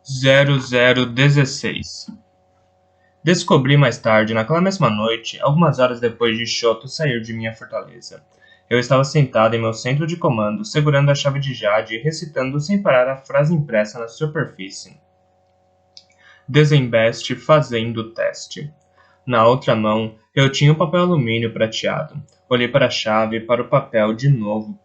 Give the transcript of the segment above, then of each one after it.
0016. Descobri mais tarde, naquela mesma noite, algumas horas depois de Shoto sair de minha fortaleza. Eu estava sentado em meu centro de comando, segurando a chave de jade e recitando sem parar a frase impressa na superfície. Desembeste fazendo o teste. Na outra mão, eu tinha um papel alumínio prateado. Olhei para a chave e para o papel de novo.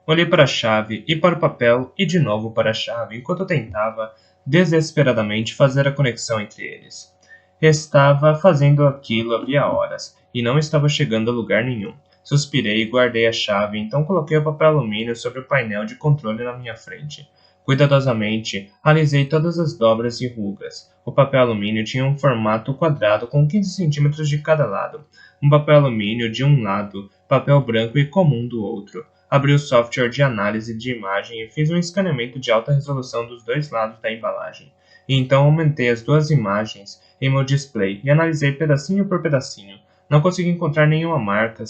Olhei para a chave e para o papel e de novo para a chave, enquanto eu tentava desesperadamente fazer a conexão entre eles. Estava fazendo aquilo havia horas, e não estava chegando a lugar nenhum. Suspirei e guardei a chave, então coloquei o papel alumínio sobre o painel de controle na minha frente. Cuidadosamente, alisei todas as dobras e rugas. O papel alumínio tinha um formato quadrado com 15 centímetros de cada lado. Um papel alumínio de um lado, papel branco e comum do outro. Abri o software de análise de imagem e fiz um escaneamento de alta resolução dos dois lados da embalagem. E então aumentei as duas imagens em meu display e analisei pedacinho por pedacinho. Não consegui encontrar nenhuma marca,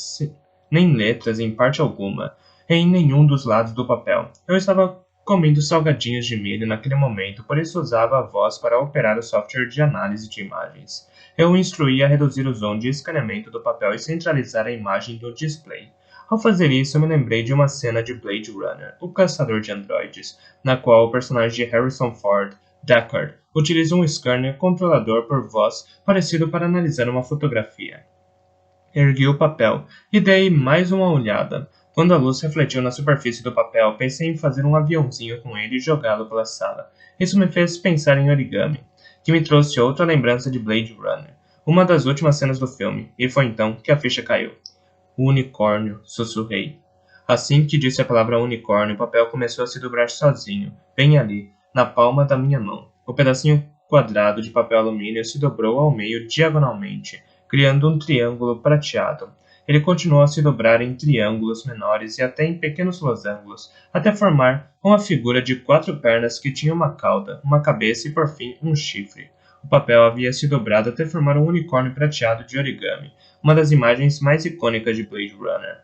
nem letras em parte alguma, em nenhum dos lados do papel. Eu estava comendo salgadinhos de milho naquele momento, por isso usava a voz para operar o software de análise de imagens. Eu o instruí a reduzir o zoom de escaneamento do papel e centralizar a imagem do display. Ao fazer isso, eu me lembrei de uma cena de Blade Runner, o caçador de androides, na qual o personagem de Harrison Ford, Deckard, utiliza um scanner controlador por voz parecido para analisar uma fotografia. Ergui o papel e dei mais uma olhada. Quando a luz refletiu na superfície do papel, pensei em fazer um aviãozinho com ele e jogá-lo pela sala. Isso me fez pensar em origami, que me trouxe outra lembrança de Blade Runner, uma das últimas cenas do filme, e foi então que a ficha caiu. Unicórnio, sussurrei. Assim que disse a palavra unicórnio, o papel começou a se dobrar sozinho, bem ali, na palma da minha mão. O pedacinho quadrado de papel alumínio se dobrou ao meio diagonalmente, criando um triângulo prateado. Ele continuou a se dobrar em triângulos menores e até em pequenos losangos, até formar uma figura de 4 pernas que tinha uma cauda, uma cabeça e, por fim, um chifre. O papel havia se dobrado até formar um unicórnio prateado de origami, uma das imagens mais icônicas de Blade Runner.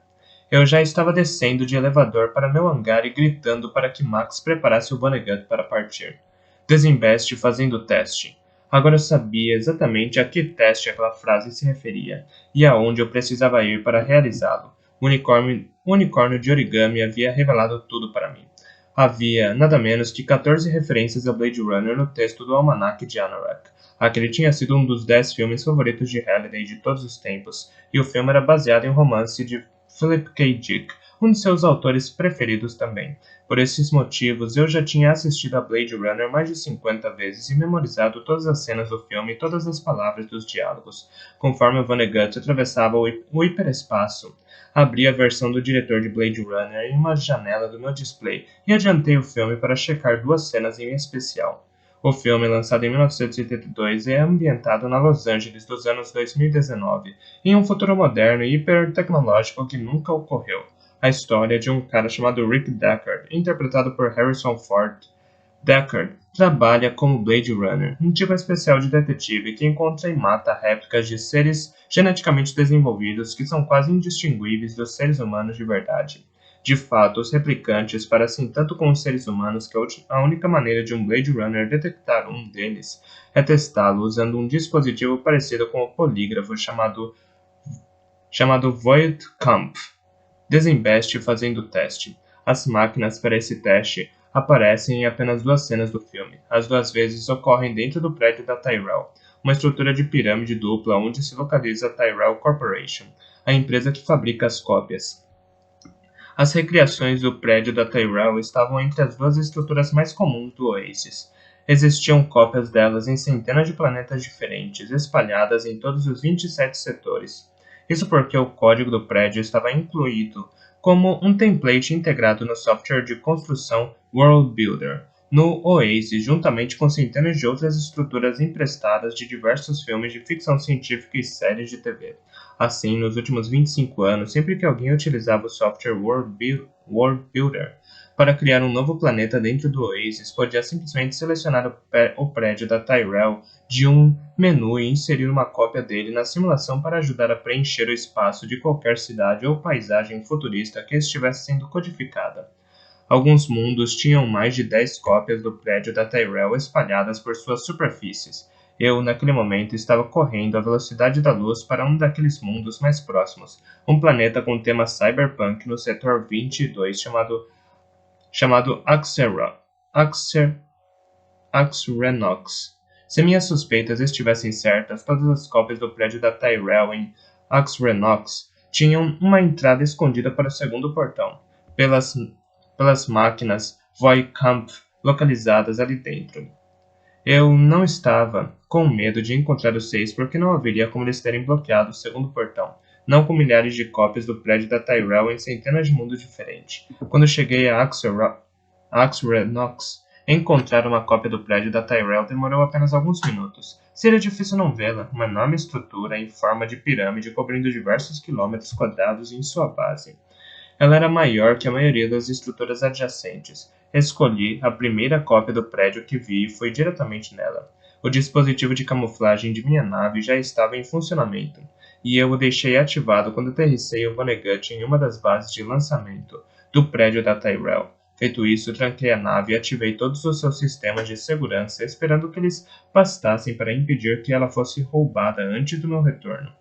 Eu já estava descendo de elevador para meu hangar e gritando para que Max preparasse o Vonnegut para partir. Desembeste fazendo o teste. Agora eu sabia exatamente a que teste aquela frase se referia, e aonde eu precisava ir para realizá-lo. O unicórnio de origami havia revelado tudo para mim. Havia nada menos que 14 referências a Blade Runner no texto do Almanac de Anorak. Aquele tinha sido um dos 10 filmes favoritos de Halliday de todos os tempos, e o filme era baseado em um romance de Philip K. Dick, um de seus autores preferidos também. Por esses motivos, eu já tinha assistido a Blade Runner mais de 50 vezes e memorizado todas as cenas do filme e todas as palavras dos diálogos. Conforme o Vonnegut atravessava o hiperespaço, abri a versão do diretor de Blade Runner em uma janela do meu display e adiantei o filme para checar duas cenas em especial. O filme, lançado em 1982, é ambientado na Los Angeles dos anos 2019, em um futuro moderno e hipertecnológico que nunca ocorreu. A história de um cara chamado Rick Deckard, interpretado por Harrison Ford. Deckard trabalha como Blade Runner, um tipo especial de detetive que encontra e mata réplicas de seres geneticamente desenvolvidos que são quase indistinguíveis dos seres humanos de verdade. De fato, os replicantes parecem tanto com os seres humanos que a única maneira de um Blade Runner detectar um deles é testá-lo usando um dispositivo parecido com o polígrafo chamado Voigtkampf. Desembeste fazendo o teste. As máquinas para esse teste aparecem em apenas duas cenas do filme. As duas vezes ocorrem dentro do prédio da Tyrell, uma estrutura de pirâmide dupla onde se localiza a Tyrell Corporation, a empresa que fabrica as cópias. As recriações do prédio da Tyrell estavam entre as duas estruturas mais comuns do Oasis. Existiam cópias delas em centenas de planetas diferentes, espalhadas em todos os 27 setores. Isso porque o código do prédio estava incluído como um template integrado no software de construção World Builder, no Oasis, juntamente com centenas de outras estruturas emprestadas de diversos filmes de ficção científica e séries de TV. Assim, nos últimos 25 anos, sempre que alguém utilizava o software World Builder para criar um novo planeta dentro do Oasis, podia simplesmente selecionar o prédio da Tyrell de um menu e inserir uma cópia dele na simulação para ajudar a preencher o espaço de qualquer cidade ou paisagem futurista que estivesse sendo codificada. Alguns mundos tinham mais de 10 cópias do prédio da Tyrell espalhadas por suas superfícies. Eu, naquele momento, estava correndo à velocidade da luz para um daqueles mundos mais próximos, um planeta com tema cyberpunk no setor 22 chamado Axrenox. Se minhas suspeitas estivessem certas, todas as cópias do prédio da Tyrell em Axrenox tinham uma entrada escondida para o segundo portão, pelas máquinas Voikamp localizadas ali dentro. Eu não estava com medo de encontrar os 6 porque não haveria como eles terem bloqueado o segundo portão, não com milhares de cópias do prédio da Tyrell em centenas de mundos diferentes. Quando cheguei a Axrenox, encontrar uma cópia do prédio da Tyrell demorou apenas alguns minutos. Seria difícil não vê-la, uma enorme estrutura em forma de pirâmide cobrindo diversos quilômetros quadrados em sua base. Ela era maior que a maioria das estruturas adjacentes. Escolhi a primeira cópia do prédio que vi e fui diretamente nela. O dispositivo de camuflagem de minha nave já estava em funcionamento, e eu o deixei ativado quando aterrissei o Vonnegut em uma das bases de lançamento do prédio da Tyrell. Feito isso, tranquei a nave e ativei todos os seus sistemas de segurança, esperando que eles bastassem para impedir que ela fosse roubada antes do meu retorno.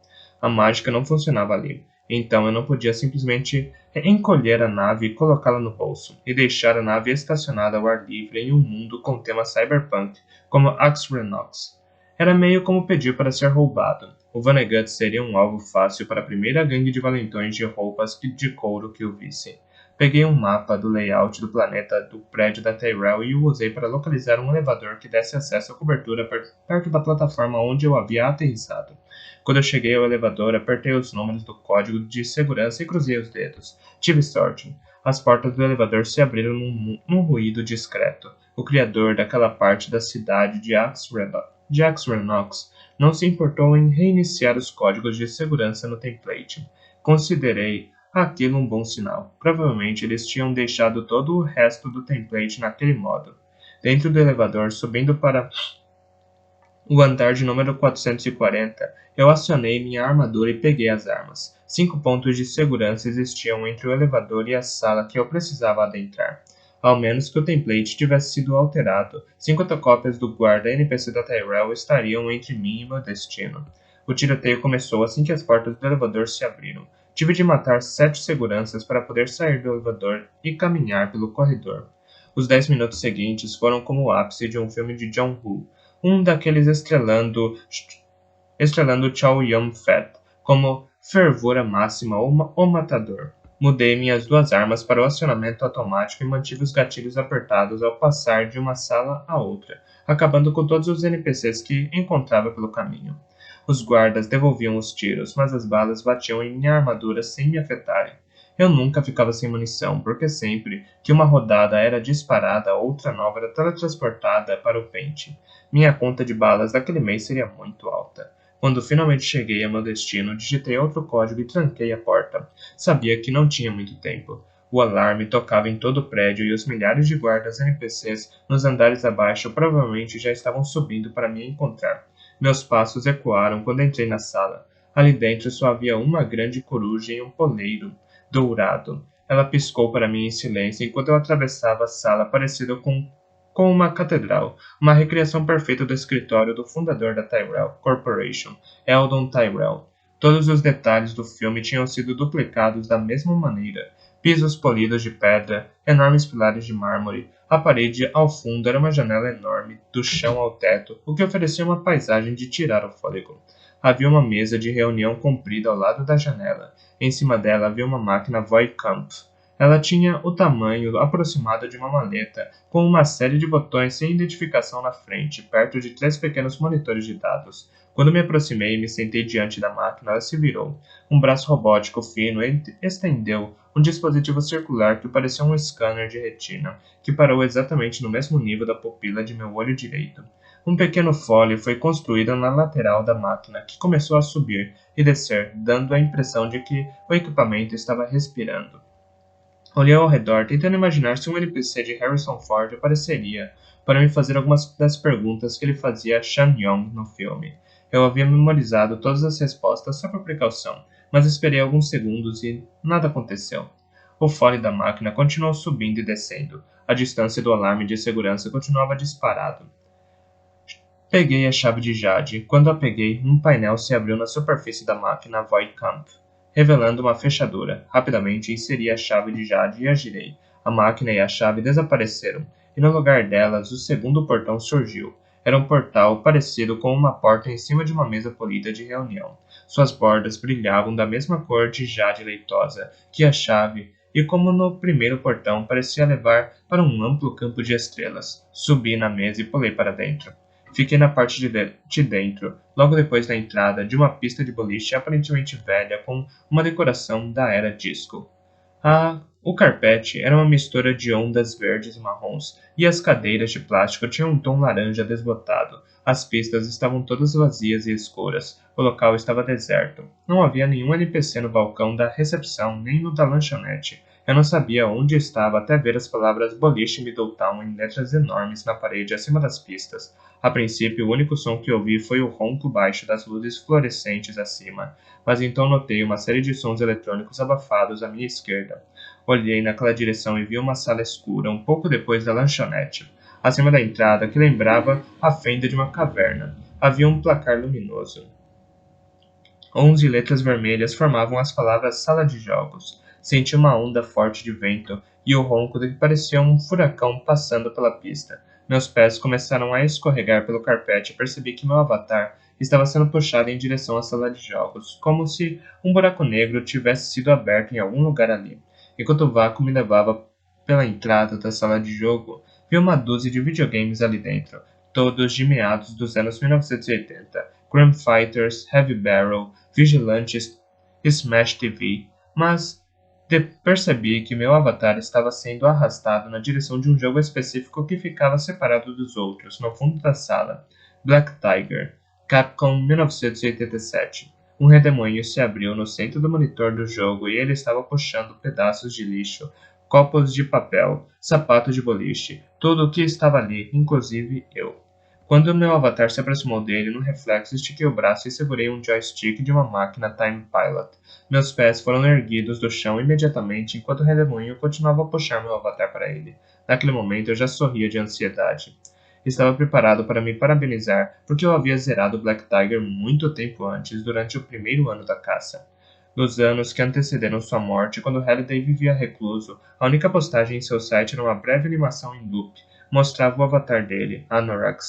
A mágica não funcionava ali. Então eu não podia simplesmente encolher a nave e colocá-la no bolso, e deixar a nave estacionada ao ar livre em um mundo com tema cyberpunk, como Axrenox. Era meio como pedir para ser roubado. O Vonnegut seria um alvo fácil para a primeira gangue de valentões de roupas de couro que o visse. Peguei um mapa do layout do planeta do prédio da Tyrell e o usei para localizar um elevador que desse acesso à cobertura perto da plataforma onde eu havia aterrissado. Quando eu cheguei ao elevador, apertei os números do código de segurança e cruzei os dedos. Tive sorte. As portas do elevador se abriram num ruído discreto. O criador daquela parte da cidade de Axrenox não se importou em reiniciar os códigos de segurança no template. Considerei aquilo um bom sinal. Provavelmente eles tinham deixado todo o resto do template naquele modo. Dentro do elevador, subindo para o andar de número 440, eu acionei minha armadura e peguei as armas. 5 pontos de segurança existiam entre o elevador e a sala que eu precisava adentrar. Ao menos que o template tivesse sido alterado, 50 cópias do guarda NPC da Tyrell estariam entre mim e meu destino. O tiroteio começou assim que as portas do elevador se abriram. Tive de matar 7 seguranças para poder sair do elevador e caminhar pelo corredor. Os 10 minutos seguintes foram como o ápice de um filme de John Woo, um daqueles estrelando Chow Yun-fat como fervura máxima ou matador. Mudei minhas 2 armas para o acionamento automático e mantive os gatilhos apertados ao passar de uma sala a outra, acabando com todos os NPCs que encontrava pelo caminho. Os guardas devolviam os tiros, mas as balas batiam em minha armadura sem me afetarem. Eu nunca ficava sem munição, porque sempre que uma rodada era disparada, outra nova era teletransportada para o pente. Minha conta de balas daquele mês seria muito alta. Quando finalmente cheguei a meu destino, digitei outro código e tranquei a porta. Sabia que não tinha muito tempo. O alarme tocava em todo o prédio e os milhares de guardas NPCs nos andares abaixo provavelmente já estavam subindo para me encontrar. Meus passos ecoaram quando entrei na sala. Ali dentro só havia uma grande coruja e um poleiro dourado. Ela piscou para mim em silêncio enquanto eu atravessava a sala parecida com uma catedral, uma recriação perfeita do escritório do fundador da Tyrell Corporation, Eldon Tyrell. Todos os detalhes do filme tinham sido duplicados da mesma maneira. Pisos polidos de pedra, enormes pilares de mármore, a parede ao fundo era uma janela enorme, do chão ao teto, o que oferecia uma paisagem de tirar o fôlego. Havia uma mesa de reunião comprida ao lado da janela. Em cima dela havia uma máquina Voikamp. Ela tinha o tamanho aproximado de uma maleta, com uma série de botões sem identificação na frente, perto de 3 pequenos monitores de dados. Quando me aproximei e me sentei diante da máquina, ela se virou. Um braço robótico fino estendeu um dispositivo circular que parecia um scanner de retina, que parou exatamente no mesmo nível da pupila de meu olho direito. Um pequeno fole foi construído na lateral da máquina, que começou a subir e descer, dando a impressão de que o equipamento estava respirando. Olhei ao redor, tentando imaginar se um NPC de Harrison Ford apareceria para me fazer algumas das perguntas que ele fazia a Shan Yong no filme. Eu havia memorizado todas as respostas só por precaução, mas esperei alguns segundos e nada aconteceu. O fole da máquina continuou subindo e descendo. A distância do alarme de segurança continuava disparado. Peguei a chave de Jade. Quando a peguei, um painel se abriu na superfície da máquina Voidcamp, revelando uma fechadura. Rapidamente inseri a chave de Jade e a girei. A máquina e a chave desapareceram, e no lugar delas o segundo portão surgiu. Era um portal parecido com uma porta em cima de uma mesa polida de reunião. Suas bordas brilhavam da mesma cor de jade leitosa que a chave, e como no primeiro portão parecia levar para um amplo campo de estrelas. Subi na mesa e pulei para dentro. Fiquei na parte de dentro, logo depois da entrada de uma pista de boliche aparentemente velha com uma decoração da era disco. O carpete era uma mistura de ondas verdes e marrons, e as cadeiras de plástico tinham um tom laranja desbotado. As pistas estavam todas vazias e escuras. O local estava deserto. Não havia nenhum NPC no balcão da recepção nem no da lanchonete. Eu não sabia onde estava até ver as palavras Boliche Middletown em letras enormes na parede acima das pistas. A princípio, o único som que ouvi foi o ronco baixo das luzes fluorescentes acima, mas então notei uma série de sons eletrônicos abafados à minha esquerda. Olhei naquela direção e vi uma sala escura, um pouco depois da lanchonete. Acima da entrada, que lembrava a fenda de uma caverna, havia um placar luminoso. 11 letras vermelhas formavam as palavras Sala de Jogos. Senti uma onda forte de vento e o ronco que parecia um furacão passando pela pista. Meus pés começaram a escorregar pelo carpete e percebi que meu avatar estava sendo puxado em direção à sala de jogos, como se um buraco negro tivesse sido aberto em algum lugar ali. Enquanto o vácuo me levava pela entrada da sala de jogo, vi uma dúzia de videogames ali dentro, todos de meados dos anos 1980. Crime Fighters, Heavy Barrel, Vigilantes, Smash TV, mas percebi que meu avatar estava sendo arrastado na direção de um jogo específico que ficava separado dos outros, no fundo da sala. Black Tiger, Capcom 1987. Um redemoinho se abriu no centro do monitor do jogo e ele estava puxando pedaços de lixo, copos de papel, sapatos de boliche, tudo o que estava ali, inclusive eu. Quando meu avatar se aproximou dele, no reflexo estiquei o braço e segurei um joystick de uma máquina Time Pilot. Meus pés foram erguidos do chão imediatamente enquanto o redemoinho continuava a puxar meu avatar para ele. Naquele momento eu já sorria de ansiedade. Estava preparado para me parabenizar porque eu havia zerado Black Tiger muito tempo antes, durante o primeiro ano da caça. Nos anos que antecederam sua morte, quando Halliday vivia recluso, a única postagem em seu site era uma breve animação em loop. Mostrava o avatar dele, Anorak,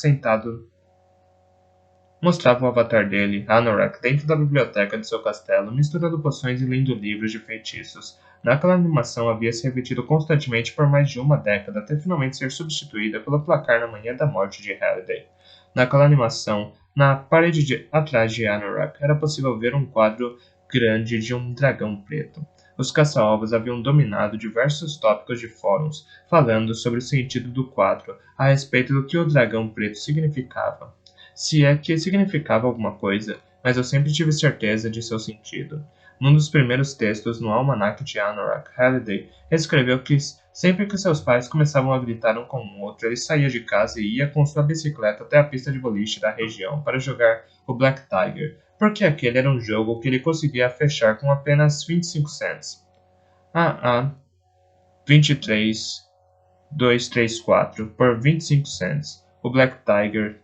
dentro da biblioteca de seu castelo, misturando poções e lendo livros de feitiços. Naquela animação havia se repetido constantemente por mais de uma década, até finalmente ser substituída pelo placar na manhã da morte de Halliday. Naquela animação, na parede atrás de Anorak, era possível ver um quadro grande de um dragão preto. Os caça-ovos haviam dominado diversos tópicos de fóruns, falando sobre o sentido do quadro, a respeito do que o dragão preto significava. Se é que significava alguma coisa, mas eu sempre tive certeza de seu sentido. Num dos primeiros textos no almanaque de Anorak, Halliday escreveu que sempre que seus pais começavam a gritar um com o outro, ele saía de casa e ia com sua bicicleta até a pista de boliche da região para jogar o Black Tiger, porque aquele era um jogo que ele conseguia fechar com apenas 25 cents. 23234 por 25 cents. O Black Tiger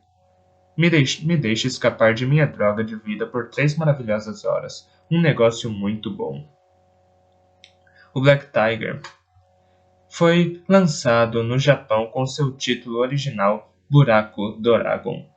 me deixa escapar de minha droga de vida por 3 maravilhosas horas. Um negócio muito bom. O Black Tiger foi lançado no Japão com seu título original Buraco Doragon,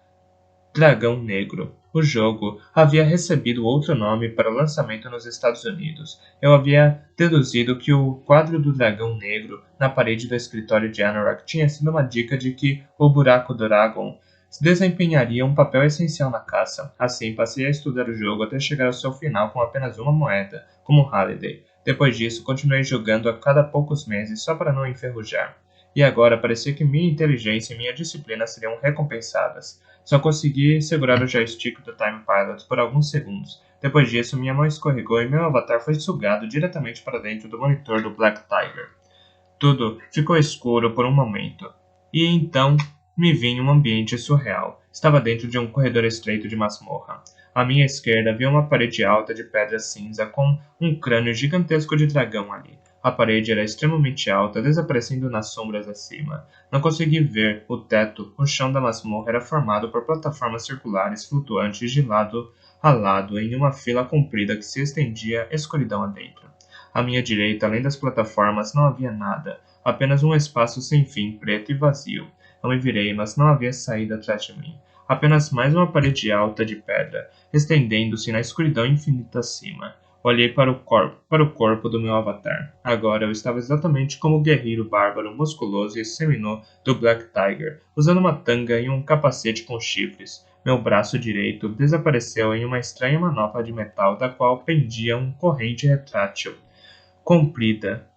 Dragão Negro. O jogo havia recebido outro nome para o lançamento nos Estados Unidos. Eu havia deduzido que o quadro do dragão negro na parede do escritório de Anorak tinha sido uma dica de que o Buraco Doragon desempenharia um papel essencial na caça. Assim, passei a estudar o jogo até chegar ao seu final com apenas uma moeda, como Halliday. Depois disso, continuei jogando a cada poucos meses só para não enferrujar. E agora parecia que minha inteligência e minha disciplina seriam recompensadas. Só consegui segurar o joystick do Time Pilot por alguns segundos. Depois disso, minha mão escorregou e meu avatar foi sugado diretamente para dentro do monitor do Black Tiger. Tudo ficou escuro por um momento. E então me vi em um ambiente surreal. Estava dentro de um corredor estreito de masmorra. À minha esquerda havia uma parede alta de pedra cinza com um crânio gigantesco de dragão ali. A parede era extremamente alta, desaparecendo nas sombras acima. Não consegui ver o teto. O chão da masmorra era formado por plataformas circulares flutuantes de lado a lado em uma fila comprida que se estendia escuridão adentro. À minha direita, além das plataformas, não havia nada, apenas um espaço sem fim, preto e vazio. Eu me virei, mas não havia saída atrás de mim. Apenas mais uma parede alta de pedra, estendendo-se na escuridão infinita acima. Olhei para o corpo do meu avatar. Agora eu estava exatamente como o guerreiro bárbaro, musculoso e seminu do Black Tiger, usando uma tanga e um capacete com chifres. Meu braço direito desapareceu em uma estranha manopla de metal da qual pendia uma corrente retrátil comprida.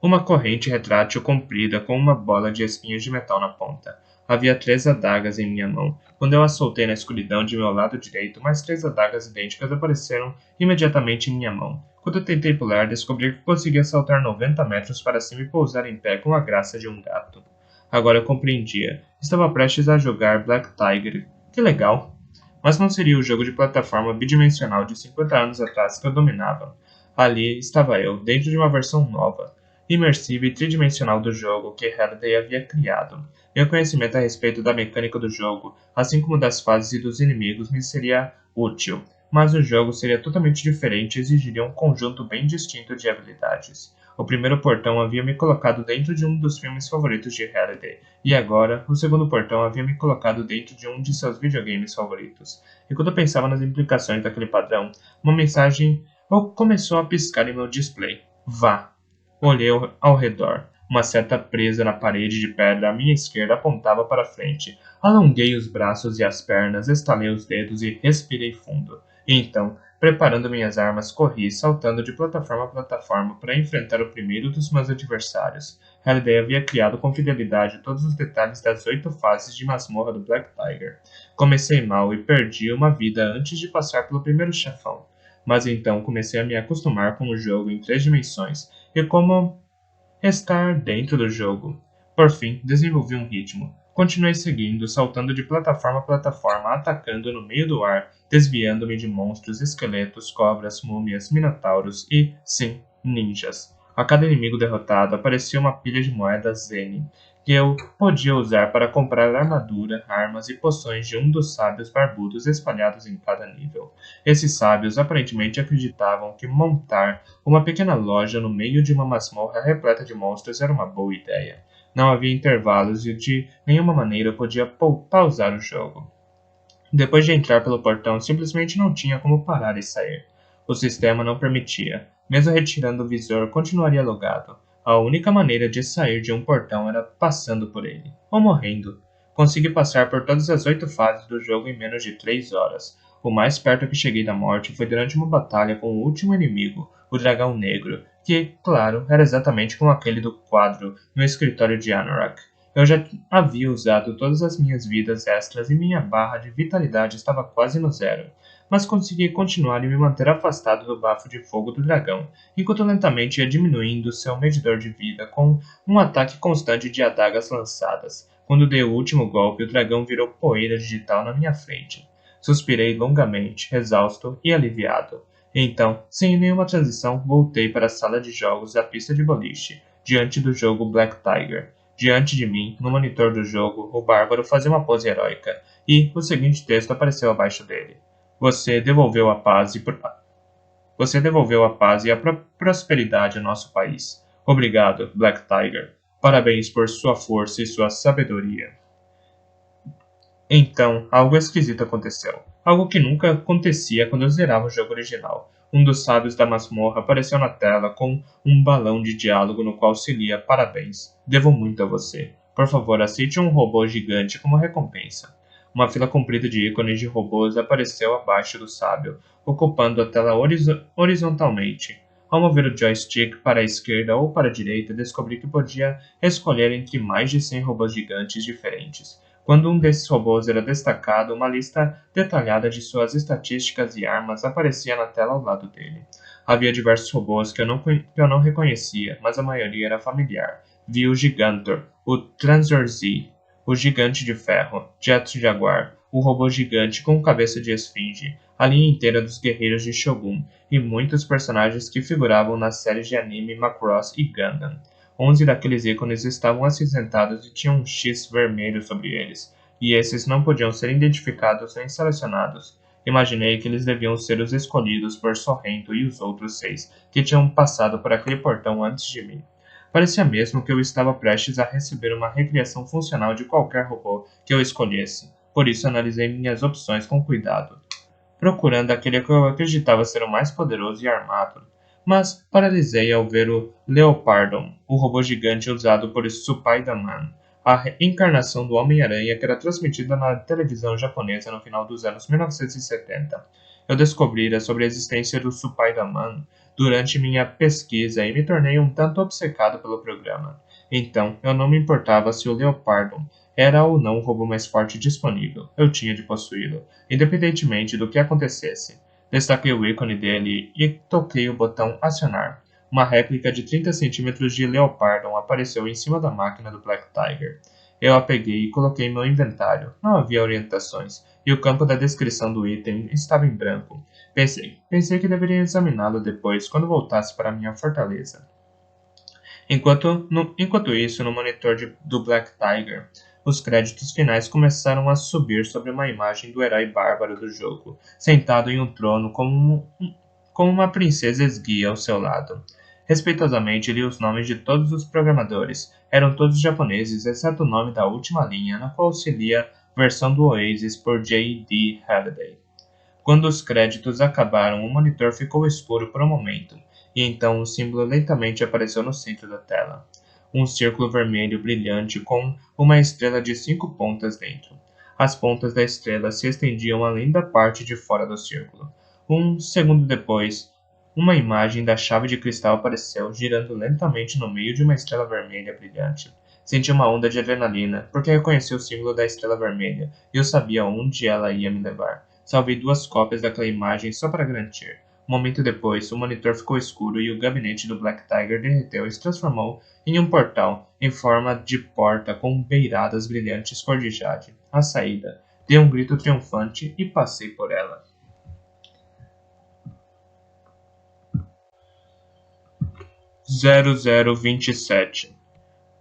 Uma corrente retrátil comprida com uma bola de espinhos de metal na ponta. Havia 3 adagas em minha mão. Quando eu as soltei na escuridão de meu lado direito, mais 3 adagas idênticas apareceram imediatamente em minha mão. Quando eu tentei pular, descobri que conseguia saltar 90 metros para cima e pousar em pé com a graça de um gato. Agora eu compreendia. Estava prestes a jogar Black Tiger. Que legal! Mas não seria o jogo de plataforma bidimensional de 50 anos atrás que eu dominava. Ali estava eu, dentro de uma versão nova, imersiva e tridimensional do jogo que Halliday havia criado. Meu conhecimento a respeito da mecânica do jogo, assim como das fases e dos inimigos, me seria útil, mas o jogo seria totalmente diferente e exigiria um conjunto bem distinto de habilidades. O primeiro portão havia me colocado dentro de um dos filmes favoritos de Halliday, e agora, o segundo portão havia me colocado dentro de um de seus videogames favoritos. E quando eu pensava nas implicações daquele padrão, uma mensagem começou a piscar em meu display. Vá! Olhei ao redor. Uma seta presa na parede de pedra à minha esquerda apontava para frente. Alonguei os braços e as pernas, estalei os dedos e respirei fundo. E então, preparando minhas armas, corri, saltando de plataforma a plataforma para enfrentar o primeiro dos meus adversários. Halliday havia criado com fidelidade todos os detalhes das 8 fases de masmorra do Black Tiger. Comecei mal e perdi uma vida antes de passar pelo primeiro chefão. Mas então comecei a me acostumar com o jogo em 3 dimensões e como estar dentro do jogo. Por fim, desenvolvi um ritmo. Continuei seguindo, saltando de plataforma a plataforma, atacando no meio do ar, desviando-me de monstros, esqueletos, cobras, múmias, minotauros e, sim, ninjas. A cada inimigo derrotado aparecia uma pilha de moedas Zen, que eu podia usar para comprar armadura, armas e poções de um dos sábios barbudos espalhados em cada nível. Esses sábios aparentemente acreditavam que montar uma pequena loja no meio de uma masmorra repleta de monstros era uma boa ideia. Não havia intervalos e de nenhuma maneira eu podia pausar o jogo. Depois de entrar pelo portão, simplesmente não tinha como parar e sair. O sistema não permitia. Mesmo retirando o visor, continuaria logado. A única maneira de sair de um portão era passando por ele, ou morrendo. Consegui passar por todas as 8 fases do jogo em menos de 3 horas. O mais perto que cheguei da morte foi durante uma batalha com o último inimigo, o Dragão Negro, que, claro, era exatamente como aquele do quadro no escritório de Anorak. Eu já havia usado todas as minhas vidas extras e minha barra de vitalidade estava quase no zero, mas consegui continuar e me manter afastado do bafo de fogo do dragão, enquanto lentamente ia diminuindo seu medidor de vida com um ataque constante de adagas lançadas. Quando dei o último golpe, o dragão virou poeira digital na minha frente. Suspirei longamente, exausto e aliviado. Então, sem nenhuma transição, voltei para a sala de jogos da pista de boliche, diante do jogo Black Tiger. Diante de mim, no monitor do jogo, o bárbaro fazia uma pose heróica, e o seguinte texto apareceu abaixo dele. Você devolveu a paz e a prosperidade ao nosso país. Obrigado, Black Tiger. Parabéns por sua força e sua sabedoria. Então, algo esquisito aconteceu. Algo que nunca acontecia quando eu zerava o jogo original. Um dos sábios da masmorra apareceu na tela com um balão de diálogo no qual se lia Parabéns, devo muito a você. Por favor, aceite um robô gigante como recompensa. Uma fila comprida de ícones de robôs apareceu abaixo do sábio, ocupando a tela horizontalmente. Ao mover o joystick para a esquerda ou para a direita, descobri que podia escolher entre mais de 100 robôs gigantes diferentes. Quando um desses robôs era destacado, uma lista detalhada de suas estatísticas e armas aparecia na tela ao lado dele. Havia diversos robôs que eu não reconhecia, mas a maioria era familiar. Vi o Gigantor, o Tranzor Z, o Gigante de Ferro, Jet Jaguar, o robô gigante com cabeça de esfinge, a linha inteira dos guerreiros de Shogun e muitos personagens que figuravam nas séries de anime Macross e Gundam. 11 daqueles ícones estavam acinzentados e tinham um X vermelho sobre eles, e esses não podiam ser identificados nem selecionados. Imaginei que eles deviam ser os escolhidos por Sorrento e os outros 6, que tinham passado por aquele portão antes de mim. Parecia mesmo que eu estava prestes a receber uma recriação funcional de qualquer robô que eu escolhesse, por isso analisei minhas opções com cuidado, procurando aquele que eu acreditava ser o mais poderoso e armado. Mas paralisei ao ver o Leopardon, o robô gigante usado por Spider-Man, a encarnação do Homem-Aranha que era transmitida na televisão japonesa no final dos anos 1970. Eu descobrira sobre a existência do Spider-Man durante minha pesquisa e me tornei um tanto obcecado pelo programa. Então, eu não me importava se o Leopardon era ou não o robô mais forte disponível. Eu tinha de possuí-lo, independentemente do que acontecesse. Destaquei o ícone dele e toquei o botão acionar. Uma réplica de 30 centímetros de Leopardon apareceu em cima da máquina do Black Tiger. Eu a peguei e coloquei em meu inventário. Não havia orientações, e o campo da descrição do item estava em branco. Pensei que deveria examiná-lo depois, quando voltasse para minha fortaleza. Enquanto isso, no monitor do Black Tiger, os créditos finais começaram a subir sobre uma imagem do herói bárbaro do jogo, sentado em um trono como uma princesa esguia ao seu lado. Respeitosamente li os nomes de todos os programadores. Eram todos japoneses, exceto o nome da última linha, na qual se lia versão do Oasis por J.D. Halliday. Quando os créditos acabaram, o monitor ficou escuro por um momento, e então um símbolo lentamente apareceu no centro da tela. Um círculo vermelho brilhante com uma estrela de 5 pontas dentro. As pontas da estrela se estendiam além da parte de fora do círculo. Um segundo depois, uma imagem da chave de cristal apareceu, girando lentamente no meio de uma estrela vermelha brilhante. Senti uma onda de adrenalina, porque reconheci o símbolo da estrela vermelha, e eu sabia onde ela ia me levar. Salvei 2 cópias daquela imagem só para garantir. Um momento depois, o monitor ficou escuro e o gabinete do Black Tiger derreteu e se transformou em um portal em forma de porta com beiradas brilhantes cor de jade. A saída. Dei um grito triunfante e passei por ela. 0027.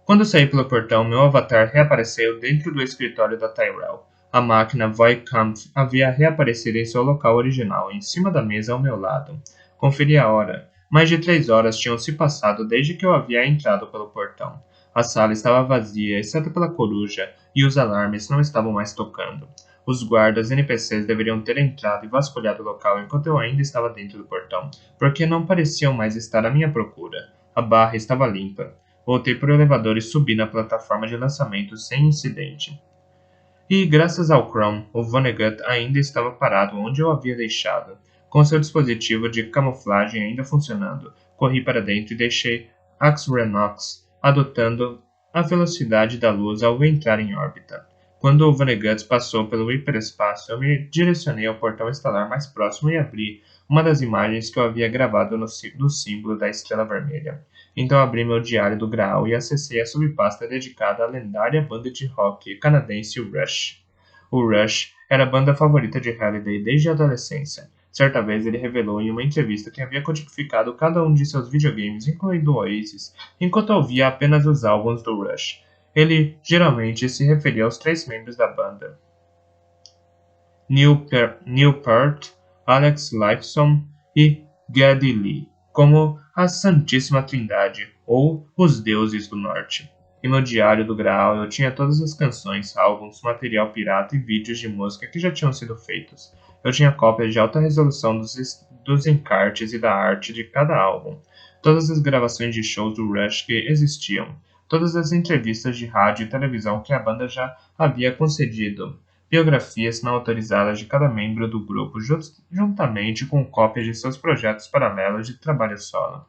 Quando saí pelo portão, meu avatar reapareceu dentro do escritório da Tyrell. A máquina Voight-Kampff havia reaparecido em seu local original, em cima da mesa ao meu lado. Conferi a hora. Mais de 3 horas tinham se passado desde que eu havia entrado pelo portão. A sala estava vazia, exceto pela coruja, e os alarmes não estavam mais tocando. Os guardas NPCs deveriam ter entrado e vasculhado o local enquanto eu ainda estava dentro do portão, porque não pareciam mais estar à minha procura. A barra estava limpa. Voltei para o elevador e subi na plataforma de lançamento sem incidente. E, graças ao Chrome, o Vonnegut ainda estava parado onde eu havia deixado, com seu dispositivo de camuflagem ainda funcionando. Corri para dentro e deixei Axrenox adotando a velocidade da luz ao entrar em órbita. Quando o Vonnegut passou pelo hiperespaço, eu me direcionei ao portão estelar mais próximo e abri uma das imagens que eu havia gravado no símbolo da estrela vermelha. Então abri meu diário do Graal e acessei a subpasta dedicada à lendária banda de rock canadense Rush. O Rush era a banda favorita de Halliday desde a adolescência. Certa vez ele revelou em uma entrevista que havia codificado cada um de seus videogames, incluindo o Oasis, enquanto ouvia apenas os álbuns do Rush. Ele geralmente se referia aos 3 membros da banda: Neil Peart, Alex Lifeson e Geddy Lee, como a Santíssima Trindade, ou os Deuses do Norte. Em meu diário do Graal eu tinha todas as canções, álbuns, material pirata e vídeos de música que já tinham sido feitos. Eu tinha cópias de alta resolução dos encartes e da arte de cada álbum, todas as gravações de shows do Rush que existiam, todas as entrevistas de rádio e televisão que a banda já havia concedido, biografias não autorizadas de cada membro do grupo, juntamente com cópias de seus projetos paralelos de trabalho solo.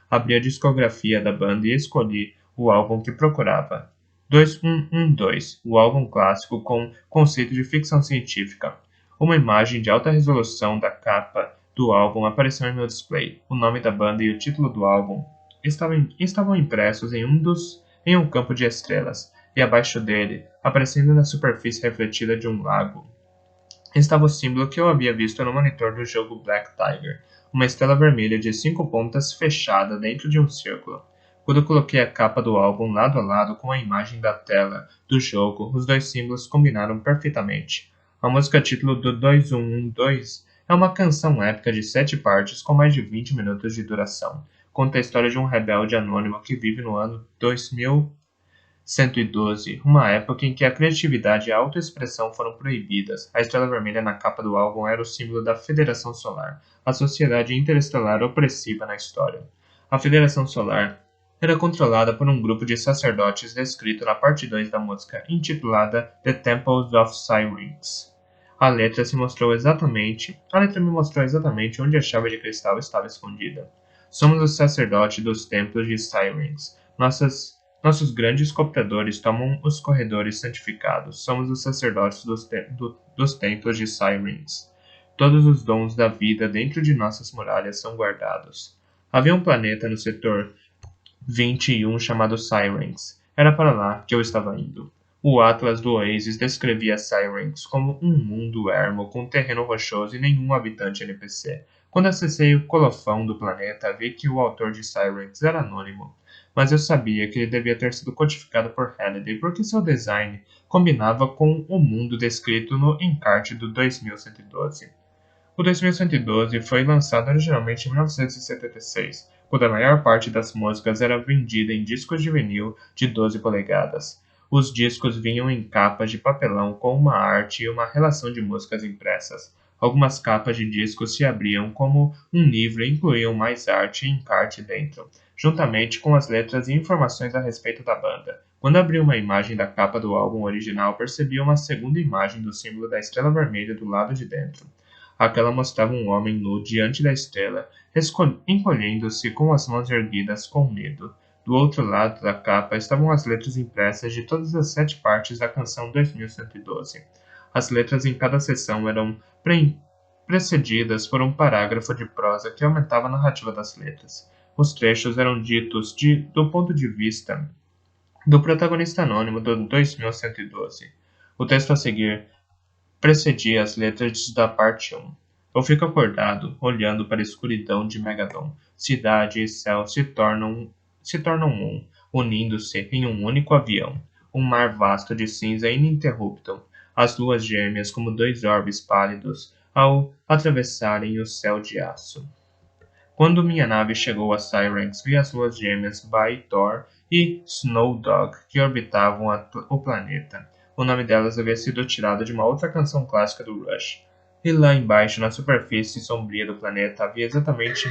Abri a discografia da banda e escolhi o álbum que procurava. 2112, o álbum clássico com conceito de ficção científica. Uma imagem de alta resolução da capa do álbum apareceu em meu display. O nome da banda e o título do álbum estavam impressos em um campo de estrelas, e abaixo dele, aparecendo na superfície refletida de um lago, estava o símbolo que eu havia visto no monitor do jogo Black Tiger, uma estrela vermelha de 5 pontas fechada dentro de um círculo. Quando coloquei a capa do álbum lado a lado com a imagem da tela do jogo, os dois símbolos combinaram perfeitamente. A música título do 2112 é uma canção épica de 7 partes com mais de 20 minutos de duração. Conta a história de um rebelde anônimo que vive no ano 2112, uma época em que a criatividade e a autoexpressão foram proibidas. A estrela vermelha na capa do álbum era o símbolo da Federação Solar, a sociedade interestelar opressiva na história. A Federação Solar era controlada por um grupo de sacerdotes descrito na parte 2 da música, intitulada The Temples of Syrinx. A letra me mostrou exatamente onde a chave de cristal estava escondida. Somos os sacerdotes dos templos de Syrinx. Nossos grandes computadores tomam os corredores santificados. Somos os sacerdotes dos templos de Syrinx. Todos os dons da vida dentro de nossas muralhas são guardados. Havia um planeta no setor 21 chamado Syrinx. Era para lá que eu estava indo. O Atlas do Oasis descrevia Syrinx como um mundo ermo com terreno rochoso e nenhum habitante NPC. Quando acessei o colofão do planeta, vi que o autor de Syrinx era anônimo, mas eu sabia que ele devia ter sido codificado por Halliday porque seu design combinava com o mundo descrito no encarte do 2112. O 2112 foi lançado originalmente em 1976, quando a maior parte das músicas era vendida em discos de vinil de 12 polegadas. Os discos vinham em capas de papelão com uma arte e uma relação de músicas impressas. Algumas capas de discos se abriam como um livro e incluíam mais arte e encarte dentro, juntamente com as letras e informações a respeito da banda. Quando abri uma imagem da capa do álbum original, percebi uma segunda imagem do símbolo da estrela vermelha do lado de dentro. Aquela mostrava um homem nu diante da estrela, encolhendo-se com as mãos erguidas com medo. Do outro lado da capa estavam as letras impressas de todas as 7 partes da canção 2112. As letras em cada seção eram precedidas por um parágrafo de prosa que aumentava a narrativa das letras. Os trechos eram ditos do ponto de vista do protagonista anônimo do 2112. O texto a seguir precedia as letras da parte 1. Eu fico acordado, olhando para a escuridão de Megadon. Cidade e céu se tornam um, unindo-se em um único avião. Um mar vasto de cinza ininterrupto. As luas gêmeas como dois orbes pálidos ao atravessarem o céu de aço. Quando minha nave chegou a Syrinx, vi as luas gêmeas Baitor e Snowdog que orbitavam o planeta. O nome delas havia sido tirado de uma outra canção clássica do Rush. E lá embaixo, na superfície sombria do planeta, havia exatamente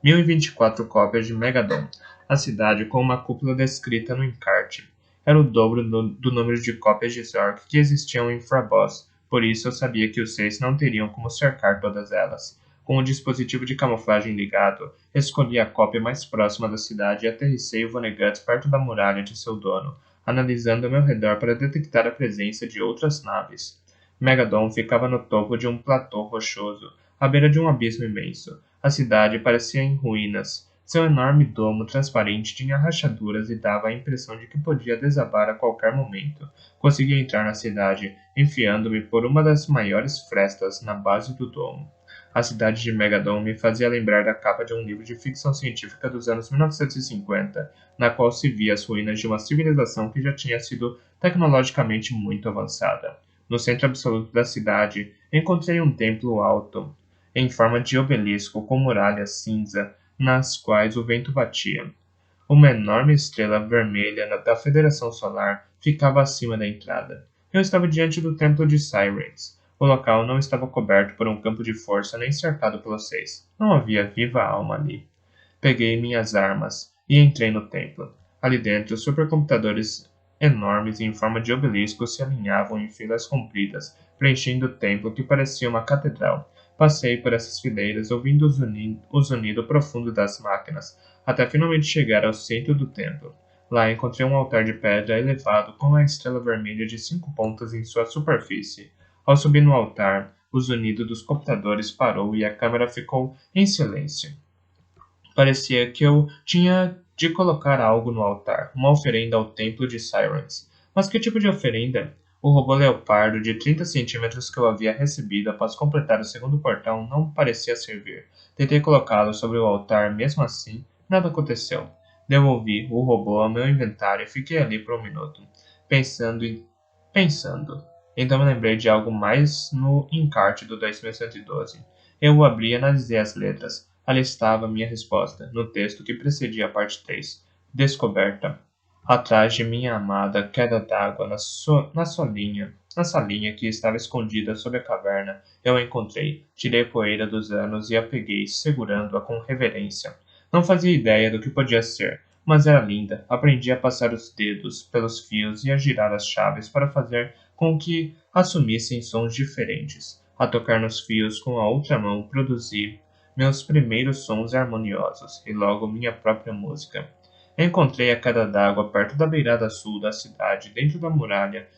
1024 cópias de Megadon, a cidade com uma cúpula descrita no encarte. Era o dobro do número de cópias de Zork que existiam em Fraboss, por isso eu sabia que os 6 não teriam como cercar todas elas. Com o dispositivo de camuflagem ligado, escolhi a cópia mais próxima da cidade e aterrissei o Vonnegut perto da muralha de seu dono, analisando ao meu redor para detectar a presença de outras naves. Megadon ficava no topo de um platô rochoso, à beira de um abismo imenso. A cidade parecia em ruínas. Seu enorme domo transparente tinha rachaduras e dava a impressão de que podia desabar a qualquer momento. Consegui entrar na cidade, enfiando-me por uma das maiores frestas na base do domo. A cidade de Megadon me fazia lembrar da capa de um livro de ficção científica dos anos 1950, na qual se via as ruínas de uma civilização que já tinha sido tecnologicamente muito avançada. No centro absoluto da cidade, encontrei um templo alto, em forma de obelisco com muralhas cinza, nas quais o vento batia. Uma enorme estrela vermelha da Federação Solar ficava acima da entrada. Eu estava diante do Templo de Syrinx. O local não estava coberto por um campo de força nem cercado pelos 6. Não havia viva alma ali. Peguei minhas armas e entrei no templo. Ali dentro, supercomputadores enormes em forma de obelisco se alinhavam em filas compridas, preenchendo o templo que parecia uma catedral. Passei por essas fileiras, ouvindo o zunido profundo das máquinas, até finalmente chegar ao centro do templo. Lá encontrei um altar de pedra elevado com uma estrela vermelha de 5 pontas em sua superfície. Ao subir no altar, o zunido dos computadores parou e a câmera ficou em silêncio. Parecia que eu tinha de colocar algo no altar, uma oferenda ao templo de Syrinx. Mas que tipo de oferenda? O robô leopardo de 30 centímetros que eu havia recebido após completar o segundo portão não parecia servir. Tentei colocá-lo sobre o altar, mesmo assim, nada aconteceu. Devolvi o robô ao meu inventário e fiquei ali por um minuto, pensando e pensando. Então me lembrei de algo mais no encarte do 2112. Eu o abri e analisei as letras. Ali estava a minha resposta, no texto que precedia a parte 3. Descoberta. Atrás de minha amada queda d'água na salinha que estava escondida sob a caverna, eu a encontrei. Tirei poeira dos anos e a peguei, segurando-a com reverência. Não fazia ideia do que podia ser, mas era linda. Aprendi a passar os dedos pelos fios e a girar as chaves para fazer com que assumissem sons diferentes. A tocar nos fios com a outra mão, produzi meus primeiros sons harmoniosos e logo minha própria música. Encontrei a queda d'água perto da beirada sul da cidade, dentro da muralha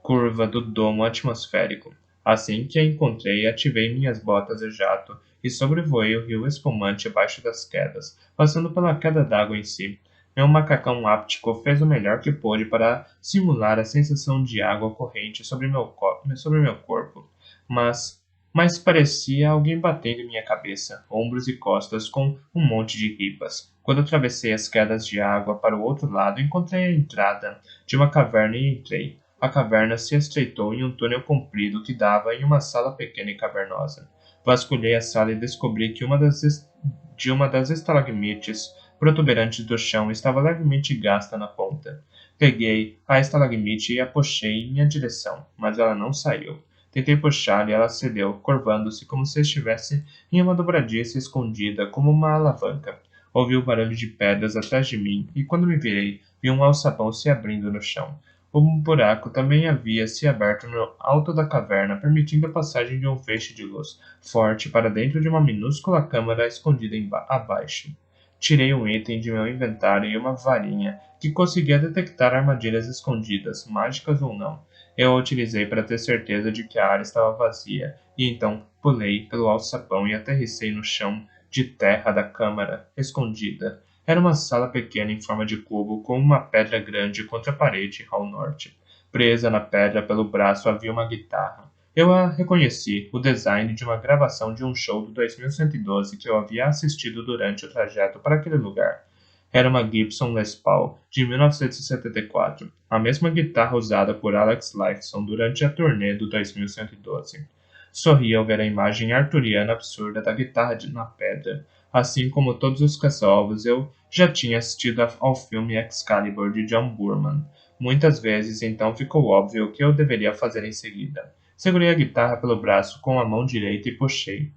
curva do domo atmosférico. Assim que a encontrei, ativei minhas botas de jato e sobrevoei o rio espumante abaixo das quedas, passando pela queda d'água em si. Meu macacão áptico fez o melhor que pôde para simular a sensação de água corrente sobre meu corpo, mas parecia alguém batendo em minha cabeça, ombros e costas com um monte de ripas. Quando atravessei as quedas de água para o outro lado, encontrei a entrada de uma caverna e entrei. A caverna se estreitou em um túnel comprido que dava em uma sala pequena e cavernosa. Vasculhei a sala e descobri que uma das estalagmites protuberantes do chão estava levemente gasta na ponta. Peguei a estalagmite e a puxei em minha direção, mas ela não saiu. Tentei puxá-la e ela cedeu, curvando-se como se estivesse em uma dobradiça escondida como uma alavanca. Ouvi o barulho de pedras atrás de mim e, quando me virei, vi um alçapão se abrindo no chão. Um buraco também havia se aberto no alto da caverna, permitindo a passagem de um feixe de luz forte para dentro de uma minúscula câmara escondida abaixo. Tirei um item de meu inventário e uma varinha, que conseguia detectar armadilhas escondidas, mágicas ou não. Eu a utilizei para ter certeza de que a área estava vazia, e então pulei pelo alçapão e aterrissei no chão de terra da câmara, escondida. Era uma sala pequena em forma de cubo, com uma pedra grande contra a parede ao norte. Presa na pedra pelo braço havia uma guitarra. Eu a reconheci, o design de uma gravação de um show do 2112 que eu havia assistido durante o trajeto para aquele lugar. Era uma Gibson Les Paul, de 1974, a mesma guitarra usada por Alex Lifeson durante a turnê do 2112. Sorri ao ver a imagem arturiana absurda da guitarra na pedra. Assim como todos os caça-ovos, eu já tinha assistido ao filme Excalibur de John Boorman. Muitas vezes, então ficou óbvio o que eu deveria fazer em seguida. Segurei a guitarra pelo braço com a mão direita e puxei.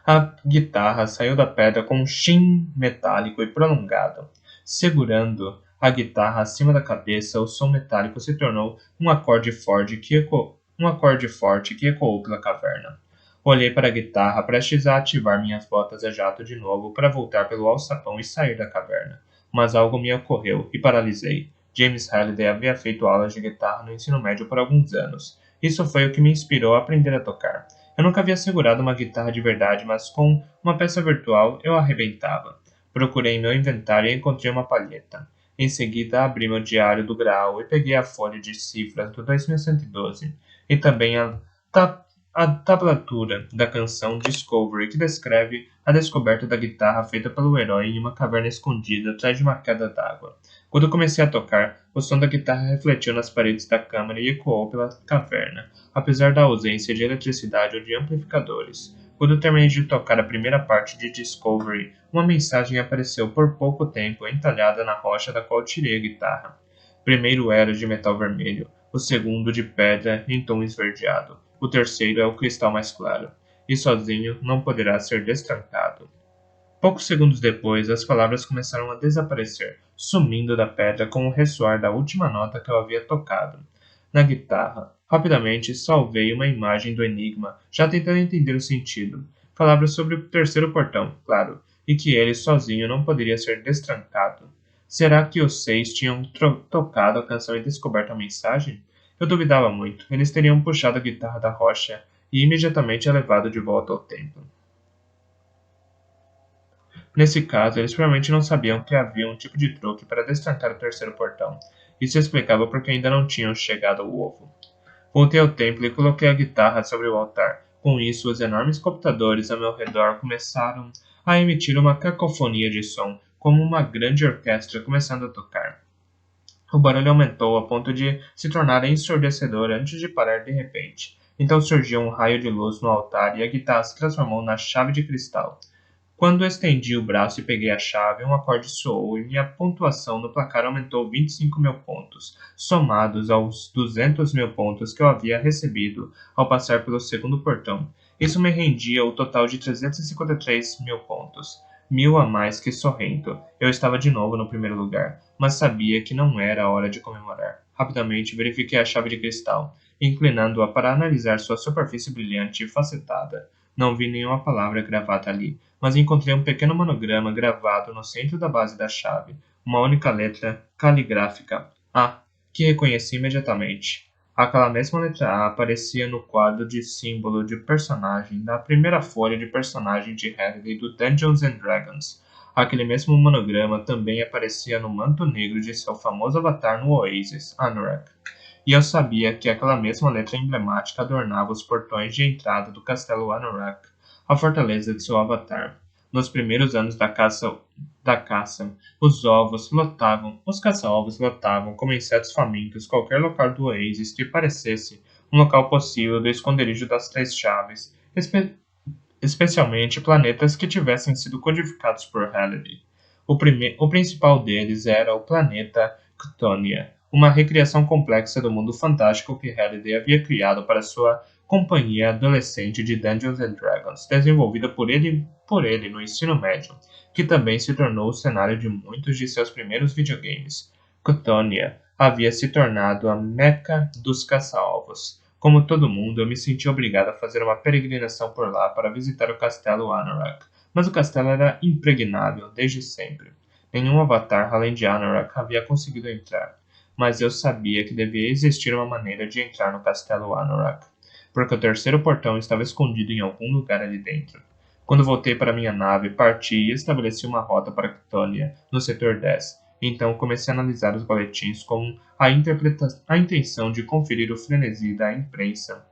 A guitarra saiu da pedra com um chim metálico e prolongado. Segurando a guitarra acima da cabeça, o som metálico se tornou um acorde forte que ecoou pela caverna. Olhei para a guitarra, prestes a ativar minhas botas a jato de novo para voltar pelo alçapão e sair da caverna. Mas algo me ocorreu e paralisei. James Halliday havia feito aulas de guitarra no ensino médio por alguns anos. Isso foi o que me inspirou a aprender a tocar. Eu nunca havia segurado uma guitarra de verdade, mas com uma peça virtual eu arrebentava. Procurei em meu inventário e encontrei uma palheta. Em seguida, abri meu diário do Graal e peguei a folha de cifras do 2112 e também a tablatura da canção Discovery, que descreve a descoberta da guitarra feita pelo herói em uma caverna escondida atrás de uma queda d'água. Quando comecei a tocar, o som da guitarra refletiu nas paredes da câmara e ecoou pela caverna, apesar da ausência de eletricidade ou de amplificadores. Quando terminei de tocar a primeira parte de Discovery, uma mensagem apareceu por pouco tempo entalhada na rocha da qual tirei a guitarra. Primeiro era de metal vermelho, o segundo de pedra em tom esverdeado. O terceiro é o cristal mais claro, e sozinho não poderá ser destrancado. Poucos segundos depois, as palavras começaram a desaparecer, sumindo da pedra com o ressoar da última nota que eu havia tocado. Na guitarra, rapidamente salvei uma imagem do enigma, já tentando entender o sentido. Palavras sobre o terceiro portão, claro, e que ele sozinho não poderia ser destrancado. Será que os seis tinham tocado a canção e descoberto a mensagem? Eu duvidava muito. Eles teriam puxado a guitarra da rocha e imediatamente a levado de volta ao templo. Nesse caso, eles provavelmente não sabiam que havia um tipo de truque para destrancar o terceiro portão. Isso explicava porque ainda não tinham chegado ao ovo. Voltei ao templo e coloquei a guitarra sobre o altar. Com isso, os enormes computadores ao meu redor começaram a emitir uma cacofonia de som, como uma grande orquestra começando a tocar. O barulho aumentou a ponto de se tornar ensurdecedor antes de parar de repente. Então surgiu um raio de luz no altar e a guitarra se transformou na chave de cristal. Quando estendi o braço e peguei a chave, um acorde soou e minha pontuação no placar aumentou 25.000 pontos, somados aos 200.000 pontos que eu havia recebido ao passar pelo segundo portão. Isso me rendia o total de 353.000 pontos, 1.000 a mais que Sorrento. Eu estava de novo no primeiro lugar, mas sabia que não era a hora de comemorar. Rapidamente verifiquei a chave de cristal, inclinando-a para analisar sua superfície brilhante e facetada. Não vi nenhuma palavra gravada ali, mas encontrei um pequeno monograma gravado no centro da base da chave, uma única letra caligráfica, A, que reconheci imediatamente. Aquela mesma letra A aparecia no quadro de símbolo de personagem da primeira folha de personagem de Halliday do Dungeons and Dragons. Aquele mesmo monograma também aparecia no manto negro de seu famoso avatar no Oasis, Anorak. E eu sabia que aquela mesma letra emblemática adornava os portões de entrada do castelo Anorak, a fortaleza de seu avatar. Nos primeiros anos da caça, os caça-ovos lotavam como insetos famintos qualquer local do Oasis que parecesse um local possível do esconderijo das três chaves, especialmente planetas que tivessem sido codificados por Halliday. O principal deles era o planeta Ctonia, uma recriação complexa do mundo fantástico que Halliday havia criado para sua companhia adolescente de Dungeons and Dragons, desenvolvida por ele no ensino médio, que também se tornou o cenário de muitos de seus primeiros videogames. Ctonia havia se tornado a meca dos caça-alvos. Como todo mundo, eu me senti obrigado a fazer uma peregrinação por lá para visitar o castelo Anorak, mas o castelo era impregnável desde sempre. Nenhum avatar além de Anorak havia conseguido entrar, mas eu sabia que devia existir uma maneira de entrar no castelo Anorak, porque o terceiro portão estava escondido em algum lugar ali dentro. Quando voltei para minha nave, parti e estabeleci uma rota para Ctonia, no setor 10. Então comecei a analisar os boletins com a intenção de conferir o frenesi da imprensa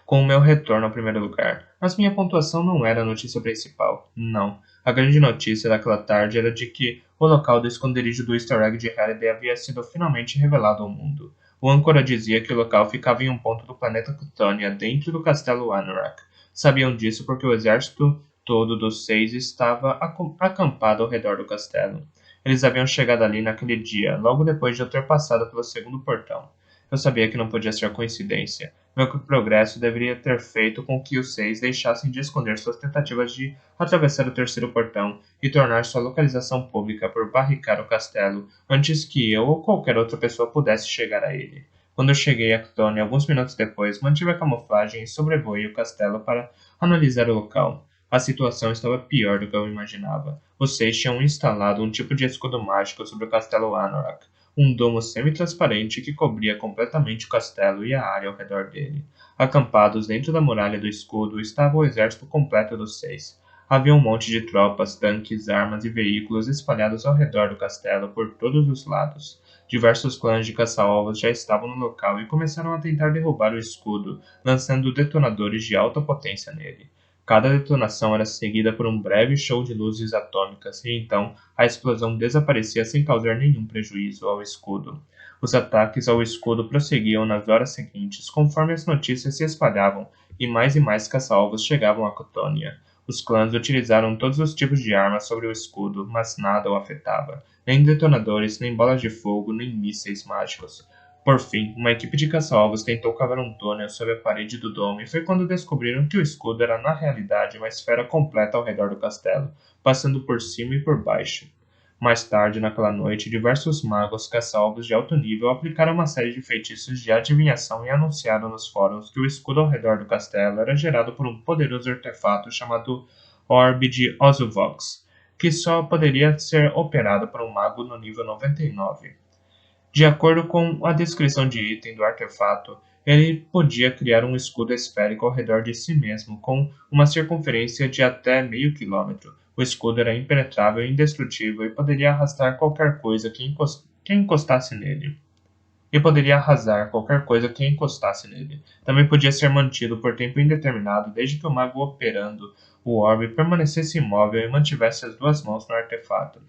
com o meu retorno ao primeiro lugar. Mas minha pontuação não era a notícia principal. Não. A grande notícia daquela tarde era de que o local do esconderijo do Easter Egg de Halliday havia sido finalmente revelado ao mundo. O âncora dizia que o local ficava em um ponto do planeta Ctonia, dentro do castelo Anorak. Sabiam disso porque o exército todo dos 6 estava acampado ao redor do castelo. Eles haviam chegado ali naquele dia, logo depois de eu ter passado pelo segundo portão. Eu sabia que não podia ser coincidência. Meu progresso deveria ter feito com que os 6 deixassem de esconder suas tentativas de atravessar o terceiro portão e tornar sua localização pública por barricar o castelo antes que eu ou qualquer outra pessoa pudesse chegar a ele. Quando eu cheguei a Ctone, alguns minutos depois, mantive a camuflagem e sobrevoei o castelo para analisar o local. A situação estava pior do que eu imaginava. Os 6 tinham instalado um tipo de escudo mágico sobre o castelo Anorak, um domo semi-transparente que cobria completamente o castelo e a área ao redor dele. Acampados dentro da muralha do escudo estava o exército completo dos 6. Havia um monte de tropas, tanques, armas e veículos espalhados ao redor do castelo por todos os lados. Diversos clãs de caça-alvos já estavam no local e começaram a tentar derrubar o escudo, lançando detonadores de alta potência nele. Cada detonação era seguida por um breve show de luzes atômicas, e então a explosão desaparecia sem causar nenhum prejuízo ao escudo. Os ataques ao escudo prosseguiam nas horas seguintes, conforme as notícias se espalhavam e mais caça-alvos chegavam a Ctonia. Os clãs utilizaram todos os tipos de armas sobre o escudo, mas nada o afetava. Nem detonadores, nem bolas de fogo, nem mísseis mágicos. Por fim, uma equipe de caça-alvos tentou cavar um túnel sob a parede do domo e foi quando descobriram que o escudo era na realidade uma esfera completa ao redor do castelo, passando por cima e por baixo. Mais tarde naquela noite, diversos magos caça-alvos de alto nível aplicaram uma série de feitiços de adivinhação e anunciaram nos fóruns que o escudo ao redor do castelo era gerado por um poderoso artefato chamado Orbe de Ozuvox, que só poderia ser operado por um mago no nível 99. De acordo com a descrição de item do artefato, ele podia criar um escudo esférico ao redor de si mesmo, com uma circunferência de até meio quilômetro. O escudo era impenetrável e indestrutível e poderia arrastar qualquer coisa que quem encostasse nele. E poderia arrasar qualquer coisa que encostasse nele. Também podia ser mantido por tempo indeterminado desde que o mago operando o orbe permanecesse imóvel e mantivesse as duas mãos no artefato.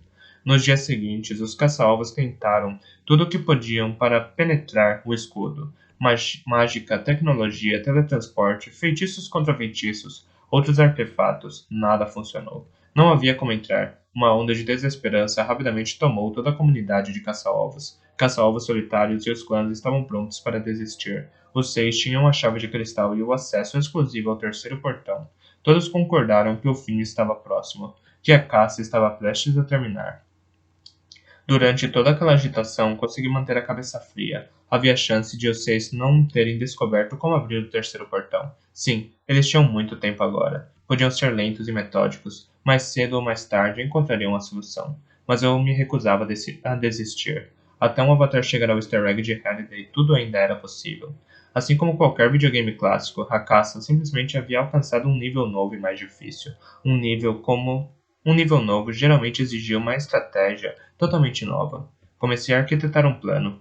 Nos dias seguintes, os caça-alvos tentaram tudo o que podiam para penetrar o escudo. Mágica, tecnologia, teletransporte, feitiços contra feitiços, outros artefatos, nada funcionou. Não havia como entrar. Uma onda de desesperança rapidamente tomou toda a comunidade de caça-alvos. Caça-alvos solitários e os clãs estavam prontos para desistir. Os 6 tinham a chave de cristal e o acesso exclusivo ao terceiro portão. Todos concordaram que o fim estava próximo, que a caça estava prestes a terminar. Durante toda aquela agitação, consegui manter a cabeça fria. Havia chance de os 6 não terem descoberto como abrir o terceiro portão. Sim, eles tinham muito tempo agora. Podiam ser lentos e metódicos. Mais cedo ou mais tarde encontrariam a solução. Mas eu me recusava a desistir. Até um avatar chegar ao easter egg de Halliday, tudo ainda era possível. Assim como qualquer videogame clássico, a caça simplesmente havia alcançado um nível novo e mais difícil. Um nível novo geralmente exigia uma estratégia totalmente nova. Comecei a arquitetar um plano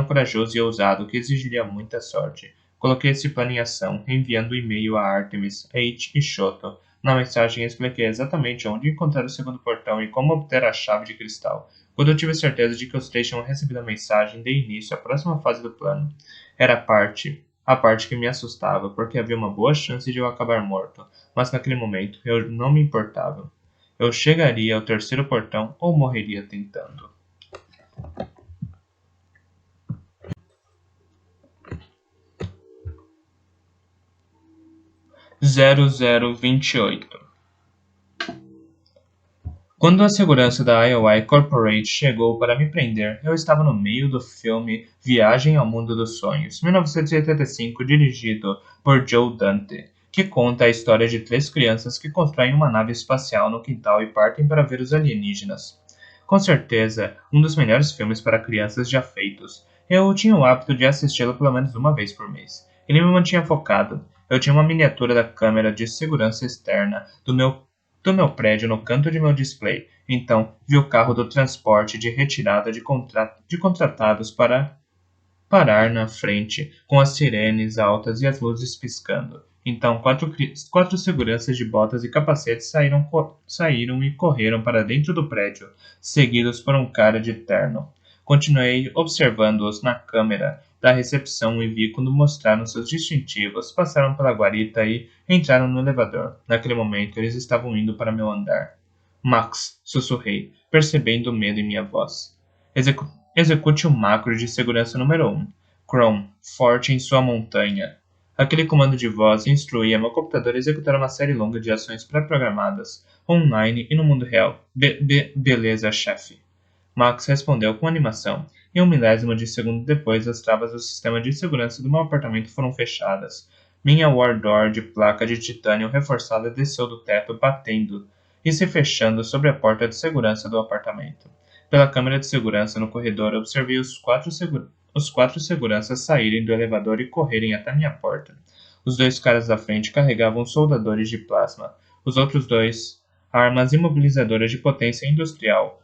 corajoso e ousado que exigiria muita sorte. Coloquei esse plano em ação, enviando e-mail a Artemis, H e Shoto. Na mensagem expliquei exatamente onde encontrar o segundo portão e como obter a chave de cristal. Quando eu tive certeza de que os 3 tinham recebido a mensagem, dei início à próxima fase do plano. Era a parte que me assustava, porque havia uma boa chance de eu acabar morto, mas naquele momento eu não me importava. Eu chegaria ao terceiro portão ou morreria tentando. 0028. Quando a segurança da IOI Corporate chegou para me prender, eu estava no meio do filme Viagem ao Mundo dos Sonhos, 1985, dirigido por Joe Dante, que conta a história de 3 crianças que constroem uma nave espacial no quintal e partem para ver os alienígenas. Com certeza, um dos melhores filmes para crianças já feitos. Eu tinha o hábito de assisti-lo pelo menos uma vez por mês. Ele me mantinha focado. Eu tinha uma miniatura da câmera de segurança externa do meu prédio no canto de meu display. Então, vi o carro do transporte de retirada de contratados para parar na frente, com as sirenes altas e as luzes piscando. Então, 4 seguranças de botas e capacete saíram e correram para dentro do prédio, seguidos por um cara de terno. Continuei observando-os na câmera da recepção e vi quando mostraram seus distintivos, passaram pela guarita e entraram no elevador. Naquele momento, eles estavam indo para meu andar. Max, sussurrei, percebendo o medo em minha voz. Execute o macro de segurança número 1. Chrome, forte em sua montanha. Aquele comando de voz instruía meu computador a executar uma série longa de ações pré-programadas, online e no mundo real. Beleza, chefe. Max respondeu com animação, e um milésimo de segundo depois as travas do sistema de segurança do meu apartamento foram fechadas. Minha war door de placa de titânio reforçada desceu do teto, batendo e se fechando sobre a porta de segurança do apartamento. Pela câmera de segurança no corredor, observei os 4 seguranças saírem do elevador e correrem até minha porta. Os 2 caras da frente carregavam soldadores de plasma. Os outros 2, armas imobilizadoras de potência industrial,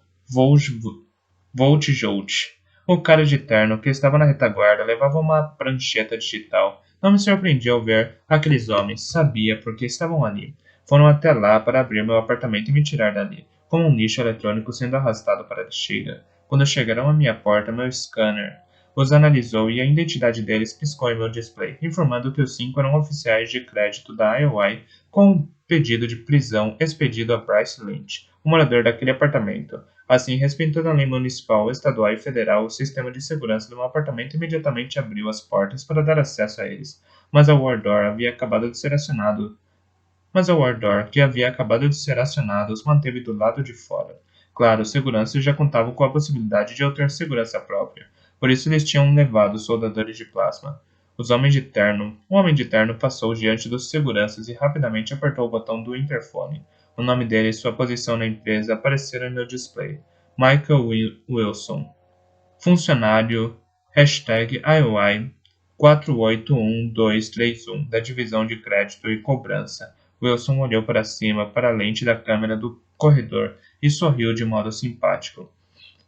Volt-Jolt. O cara de terno que estava na retaguarda levava uma prancheta digital. Não me surpreendi ao ver aqueles homens. Sabia por que estavam ali. Foram até lá para abrir meu apartamento e me tirar dali, como um lixo eletrônico sendo arrastado para a lixeira. Quando chegaram à minha porta, meu scanner os analisou e a identidade deles piscou em meu display, informando que os 5 eram oficiais de crédito da IOI com um pedido de prisão expedido a Bryce Lynch, o morador daquele apartamento. Assim, respeitando a lei municipal, estadual e federal, o sistema de segurança do meu apartamento imediatamente abriu as portas para dar acesso a eles. Mas a Wardor havia acabado de ser acionado. Mas a Wardor, que havia acabado de ser acionado, os manteve do lado de fora. Claro, os seguranças já contavam com a possibilidade de eu ter segurança própria. Por isso eles tinham levado soldadores de plasma. O homem de terno passou diante dos seguranças e rapidamente apertou o botão do interfone. O nome dele e sua posição na empresa apareceram em meu display. Michael Wilson. Funcionário #IOI 481231 da divisão de crédito e cobrança. Wilson olhou para cima para a lente da câmera do corredor e sorriu de modo simpático.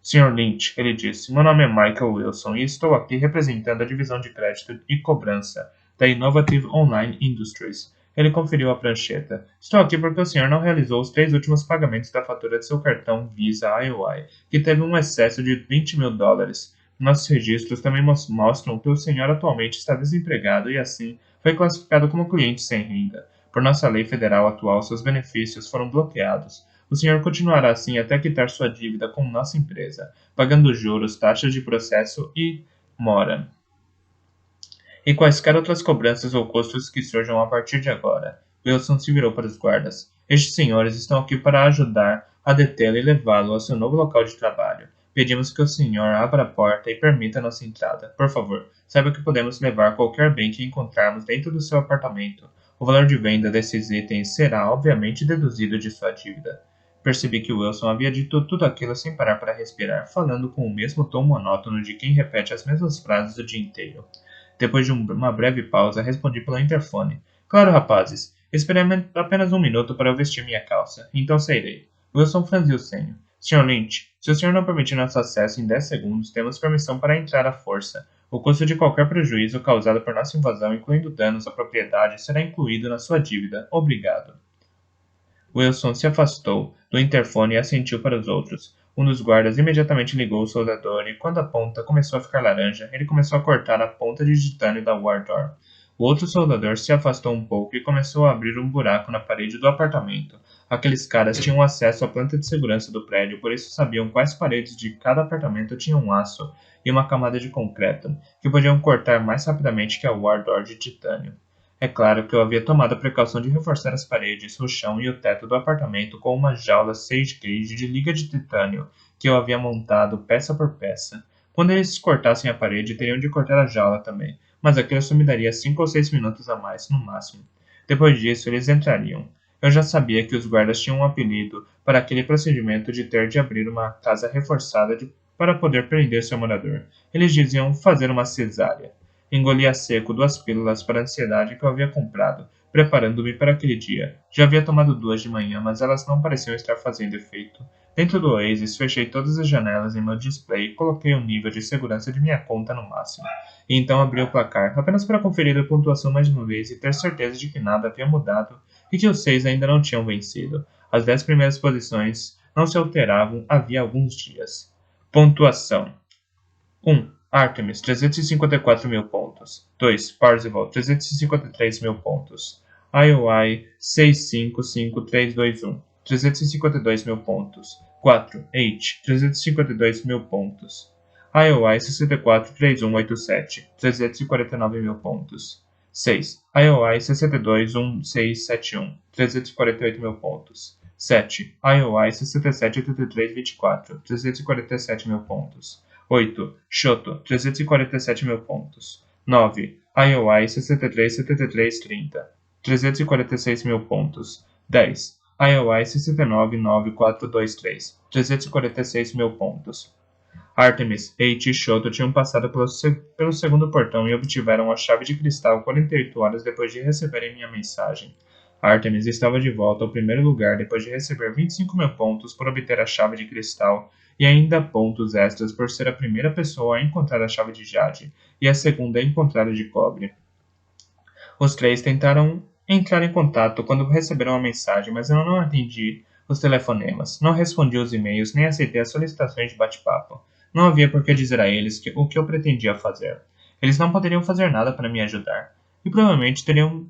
Sr. Lynch, ele disse, meu nome é Michael Wilson e estou aqui representando a divisão de crédito e cobrança da Innovative Online Industries. Ele conferiu a prancheta. Estou aqui porque o senhor não realizou os 3 últimos pagamentos da fatura de seu cartão Visa IOI, que teve um excesso de $20.000. Nossos registros também mostram que o senhor atualmente está desempregado e, assim, foi classificado como cliente sem renda. Por nossa lei federal atual, seus benefícios foram bloqueados. O senhor continuará assim até quitar sua dívida com nossa empresa, pagando juros, taxas de processo e mora. E quaisquer outras cobranças ou custos que surjam a partir de agora. Wilson se virou para os guardas. Estes senhores estão aqui para ajudar a detê-lo e levá-lo ao seu novo local de trabalho. Pedimos que o senhor abra a porta e permita nossa entrada. Por favor, saiba que podemos levar qualquer bem que encontrarmos dentro do seu apartamento. O valor de venda desses itens será, obviamente, deduzido de sua dívida. Percebi que Wilson havia dito tudo aquilo sem parar para respirar, falando com o mesmo tom monótono de quem repete as mesmas frases o dia inteiro. Depois de uma breve pausa, respondi pelo interfone. Claro, rapazes. Esperei apenas um minuto para eu vestir minha calça. Então sairei. Wilson franziu o senho. Sr. Lynch, se o senhor não permitir nosso acesso em 10 segundos, temos permissão para entrar à força. O custo de qualquer prejuízo causado por nossa invasão, incluindo danos à propriedade, será incluído na sua dívida. Obrigado. Wilson se afastou do interfone e assentiu para os outros. Um dos guardas imediatamente ligou o soldador e, quando a ponta começou a ficar laranja, ele começou a cortar a ponta de titânio da War Door. O outro soldador se afastou um pouco e começou a abrir um buraco na parede do apartamento. Aqueles caras tinham acesso à planta de segurança do prédio, por isso sabiam quais paredes de cada apartamento tinham um aço e uma camada de concreto, que podiam cortar mais rapidamente que a War Door de titânio. É claro que eu havia tomado a precaução de reforçar as paredes, o chão e o teto do apartamento com uma jaula 6 gauge de liga de titânio que eu havia montado peça por peça. Quando eles cortassem a parede, teriam de cortar a jaula também, mas aquilo só me daria 5 ou 6 minutos a mais, no máximo. Depois disso, eles entrariam. Eu já sabia que os guardas tinham um apelido para aquele procedimento de ter de abrir uma casa reforçada para poder prender seu morador. Eles diziam fazer uma cesárea. Engoli a seco 2 pílulas para a ansiedade que eu havia comprado, preparando-me para aquele dia. Já havia tomado 2 de manhã, mas elas não pareciam estar fazendo efeito. Dentro do Oasis, fechei todas as janelas em meu display e coloquei o nível de segurança de minha conta no máximo. E então abri o placar, apenas para conferir a pontuação mais uma vez e ter certeza de que nada havia mudado e que os 6 ainda não tinham vencido. As 10 primeiras posições não se alteravam havia alguns dias. Pontuação: 1. Artemis, 354 mil pontos. 2. Parzival, 353 mil pontos. IOI, 655321, 352 mil pontos. 4. H, 352 mil pontos. IOI, 643187, 349 mil pontos. 6. IOI, 621671, 348 mil pontos. 7. IOI, 678324, 347 mil pontos. 8. Shoto, 347 mil pontos. 9. IOI 637330, 346 mil pontos. 10. IOI 699423, 346 mil pontos. Artemis, H e Shoto tinham passado pelo segundo portão e obtiveram a chave de cristal 48 horas depois de receberem minha mensagem. Artemis estava de volta ao primeiro lugar depois de receber 25 mil pontos por obter a chave de cristal e ainda pontos extras por ser a primeira pessoa a encontrar a chave de jade e a segunda a encontrar a de cobre. Os 3 tentaram entrar em contato quando receberam a mensagem, mas eu não atendi os telefonemas, não respondi os e-mails nem aceitei as solicitações de bate-papo. Não havia por que dizer a eles o que eu pretendia fazer. Eles não poderiam fazer nada para me ajudar e provavelmente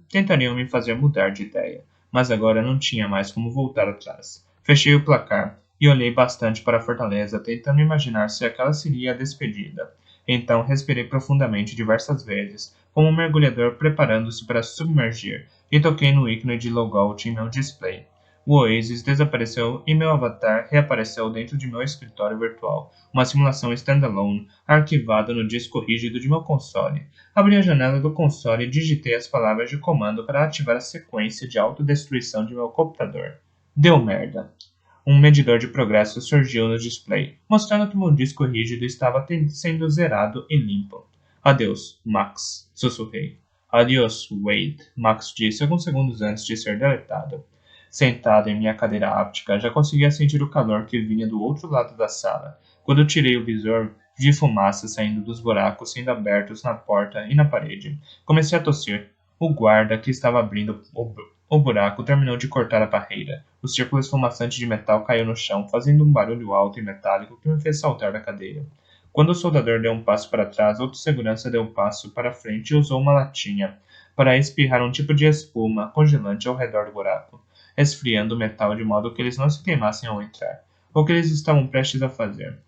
tentariam me fazer mudar de ideia, mas agora não tinha mais como voltar atrás. Fechei o placar e olhei bastante para a fortaleza, tentando imaginar se aquela seria a despedida. Então respirei profundamente diversas vezes, como um mergulhador preparando-se para submergir, e toquei no ícone de logout em meu display. O Oasis desapareceu e meu avatar reapareceu dentro de meu escritório virtual, uma simulação standalone arquivada no disco rígido de meu console. Abri a janela do console e digitei as palavras de comando para ativar a sequência de autodestruição de meu computador. Deu merda. Um medidor de progresso surgiu no display, mostrando que meu disco rígido estava sendo zerado e limpo. Adeus, Max, sussurrei. Adiós, Wade, Max disse alguns segundos antes de ser deletado. Sentado em minha cadeira áptica, já conseguia sentir o calor que vinha do outro lado da sala. Quando tirei o visor, vi fumaça saindo dos buracos sendo abertos na porta e na parede. Comecei a tossir. O guarda que estava abrindo o buraco terminou de cortar a barreira. O círculo esfumaçante de metal caiu no chão, fazendo um barulho alto e metálico que me fez saltar da cadeira. Quando o soldador deu um passo para trás, outro segurança deu um passo para frente e usou uma latinha para espirrar um tipo de espuma congelante ao redor do buraco, esfriando o metal de modo que eles não se queimassem ao entrar. O que eles estavam prestes a fazer?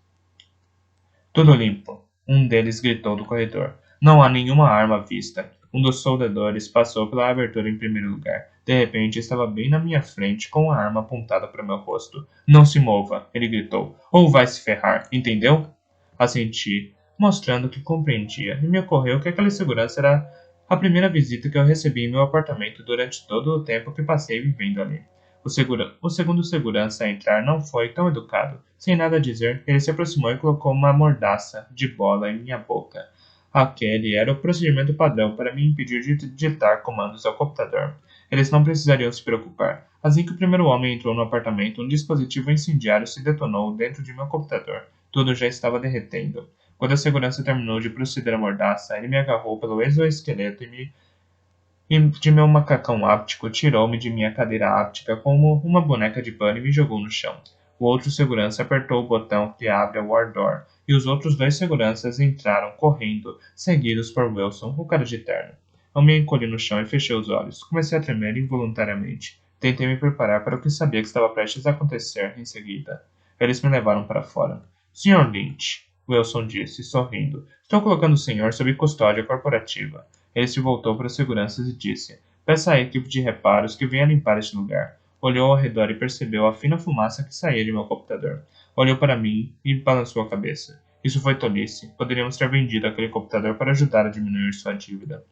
Tudo limpo, um deles gritou do corredor. Não há nenhuma arma à vista. Um dos soldadores passou pela abertura em primeiro lugar. De repente, estava bem na minha frente, com a arma apontada para meu rosto. Não se mova, ele gritou. Ou vai se ferrar, entendeu? Assenti, mostrando que compreendia, e me ocorreu que aquela segurança era a primeira visita que eu recebi em meu apartamento durante todo o tempo que passei vivendo ali. O segundo segurança a entrar não foi tão educado. Sem nada a dizer, ele se aproximou e colocou uma mordaça de bola em minha boca. Aquele era o procedimento padrão para me impedir de digitar comandos ao computador. Eles não precisariam se preocupar. Assim que o primeiro homem entrou no apartamento, um dispositivo incendiário se detonou dentro de meu computador. Tudo já estava derretendo. Quando a segurança terminou de proceder à mordaça, ele me agarrou pelo exoesqueleto e de meu macacão áptico tirou-me de minha cadeira áptica como uma boneca de pano e me jogou no chão. O outro segurança apertou o botão que abre a war door, e os outros dois seguranças entraram correndo, seguidos por Wilson, o cara de terno. Eu me encolhi no chão e fechei os olhos. Comecei a tremer involuntariamente. Tentei me preparar para o que sabia que estava prestes a acontecer em seguida. Eles me levaram para fora. Sr. Lynch, Wilson disse, sorrindo. Estou colocando o senhor sob custódia corporativa. Ele se voltou para os seguranças e disse: Peça à equipe de reparos que venha limpar este lugar. Olhou ao redor e percebeu a fina fumaça que saía de meu computador. Olhou para mim e balançou a cabeça. Isso foi tolice. Poderíamos ter vendido aquele computador para ajudar a diminuir sua dívida.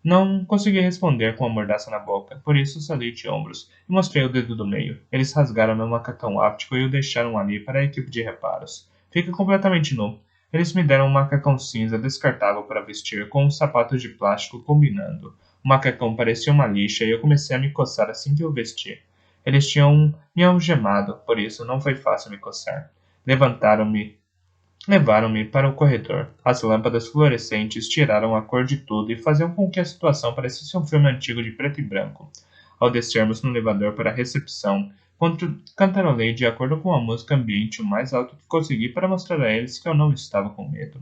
Não consegui responder com a mordaça na boca, por isso salei de ombros e mostrei o dedo do meio. Eles rasgaram meu macacão áptico e o deixaram ali para a equipe de reparos. Fica completamente nu. Eles me deram um macacão cinza descartável para vestir, com uns sapatos de plástico combinando. O macacão parecia uma lixa e eu comecei a me coçar assim que o vesti. Eles tinham me algemado, por isso não foi fácil me coçar. Levaram-me para o corredor. As lâmpadas fluorescentes tiraram a cor de tudo e faziam com que a situação parecesse um filme antigo de preto e branco. Ao descermos no elevador para a recepção, cantarolei de acordo com a música ambiente o mais alto que consegui para mostrar a eles que eu não estava com medo.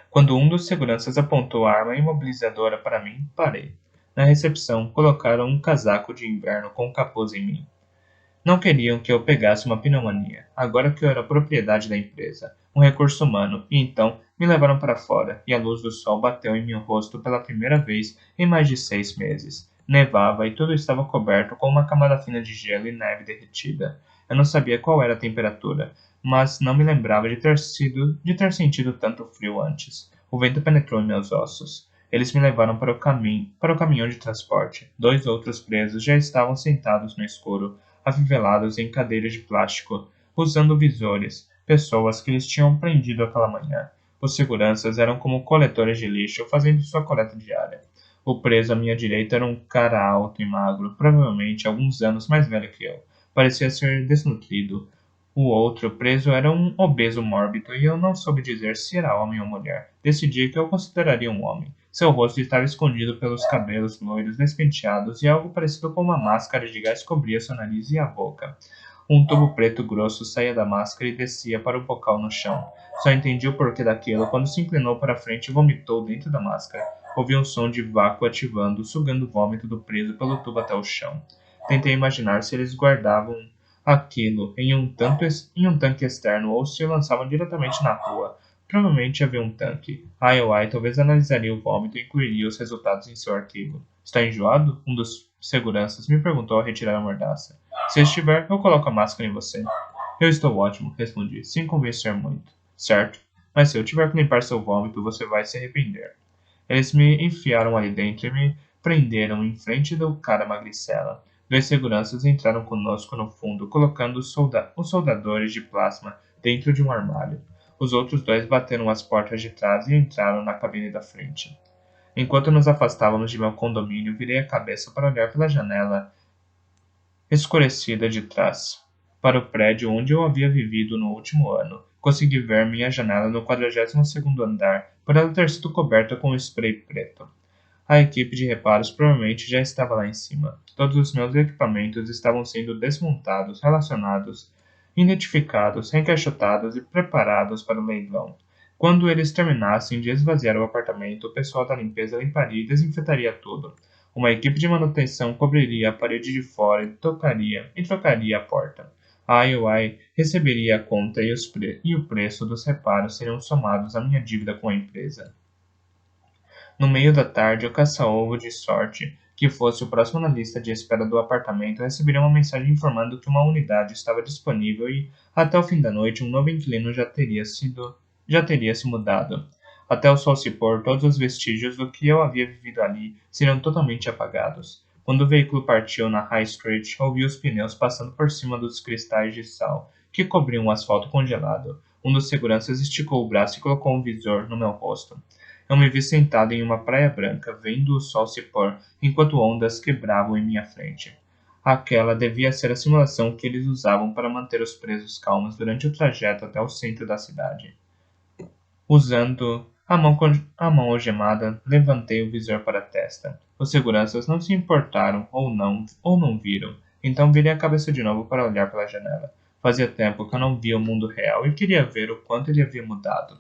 Quando um dos seguranças apontou a arma imobilizadora para mim, parei. Na recepção, colocaram um casaco de inverno com capuz em mim. Não queriam que eu pegasse uma pneumonia, agora que eu era propriedade da empresa, um recurso humano, e então me levaram para fora, e a luz do sol bateu em meu rosto pela primeira vez em mais de 6 meses. Nevava e tudo estava coberto com uma camada fina de gelo e neve derretida. Eu não sabia qual era a temperatura, mas não me lembrava de ter sentido tanto frio antes. O vento penetrou em meus ossos. Eles me levaram para o caminhão de transporte. Dois outros presos já estavam sentados no escuro, afivelados em cadeiras de plástico, usando visores, pessoas que eles tinham prendido aquela manhã. Os seguranças eram como coletores de lixo fazendo sua coleta diária. O preso à minha direita era um cara alto e magro, provavelmente alguns anos mais velho que eu. Parecia ser desnutrido. O outro preso era um obeso mórbido e eu não soube dizer se era homem ou mulher. Decidi que eu consideraria um homem. Seu rosto estava escondido pelos cabelos loiros despenteados e algo parecido com uma máscara de gás cobria seu nariz e a boca. Um tubo preto grosso saía da máscara e descia para o bocal no chão. Só entendi o porquê daquilo quando se inclinou para frente e vomitou dentro da máscara. Ouvi um som de vácuo ativando, sugando o vômito do preso pelo tubo até o chão. Tentei imaginar se eles guardavam aquilo em um tanque externo ou se o lançavam diretamente na rua. Provavelmente havia um tanque. IOI talvez analisaria o vômito e incluiria os resultados em seu arquivo. Está enjoado? Um dos seguranças me perguntou ao retirar a mordaça. Se estiver, eu coloco a máscara em você. Eu estou ótimo, respondi, sem convencer muito. Certo, mas se eu tiver que limpar seu vômito, você vai se arrepender. Eles me enfiaram ali dentro e me prenderam em frente do cara magricela. Dois seguranças entraram conosco no fundo, colocando os soldadores de plasma dentro de um armário. Os outros dois bateram as portas de trás e entraram na cabine da frente. Enquanto nos afastávamos de meu condomínio, virei a cabeça para olhar pela janela escurecida de trás. para o prédio onde eu havia vivido no último ano. Consegui ver minha janela no 42º andar, por ela ter sido coberta com spray preto. A equipe de reparos provavelmente já estava lá em cima. Todos os meus equipamentos estavam sendo desmontados, relacionados, identificados, reencaixotados e preparados para o leilão. Quando eles terminassem de esvaziar o apartamento, o pessoal da limpeza limparia e desinfetaria tudo. Uma equipe de manutenção cobriria a parede de fora e trocaria a porta. A IOI receberia a conta e o preço dos reparos seriam somados à minha dívida com a empresa. No meio da tarde, o caça-ovo de sorte, que fosse o próximo na lista de espera do apartamento, receberia uma mensagem informando que uma unidade estava disponível e, até o fim da noite, um novo inquilino já teria se mudado. Até o sol se pôr, todos os vestígios do que eu havia vivido ali seriam totalmente apagados. Quando o veículo partiu na High Street, ouvi os pneus passando por cima dos cristais de sal que cobriam o asfalto congelado. Um dos seguranças esticou o braço e colocou um visor no meu rosto. Eu me vi sentado em uma praia branca, vendo o sol se pôr, enquanto ondas quebravam em minha frente. Aquela devia ser a simulação que eles usavam para manter os presos calmos durante o trajeto até o centro da cidade. Usando a mão algemada, levantei o visor para a testa. Os seguranças não se importaram ou não viram, então virei a cabeça de novo para olhar pela janela. Fazia tempo que eu não via o mundo real e queria ver o quanto ele havia mudado.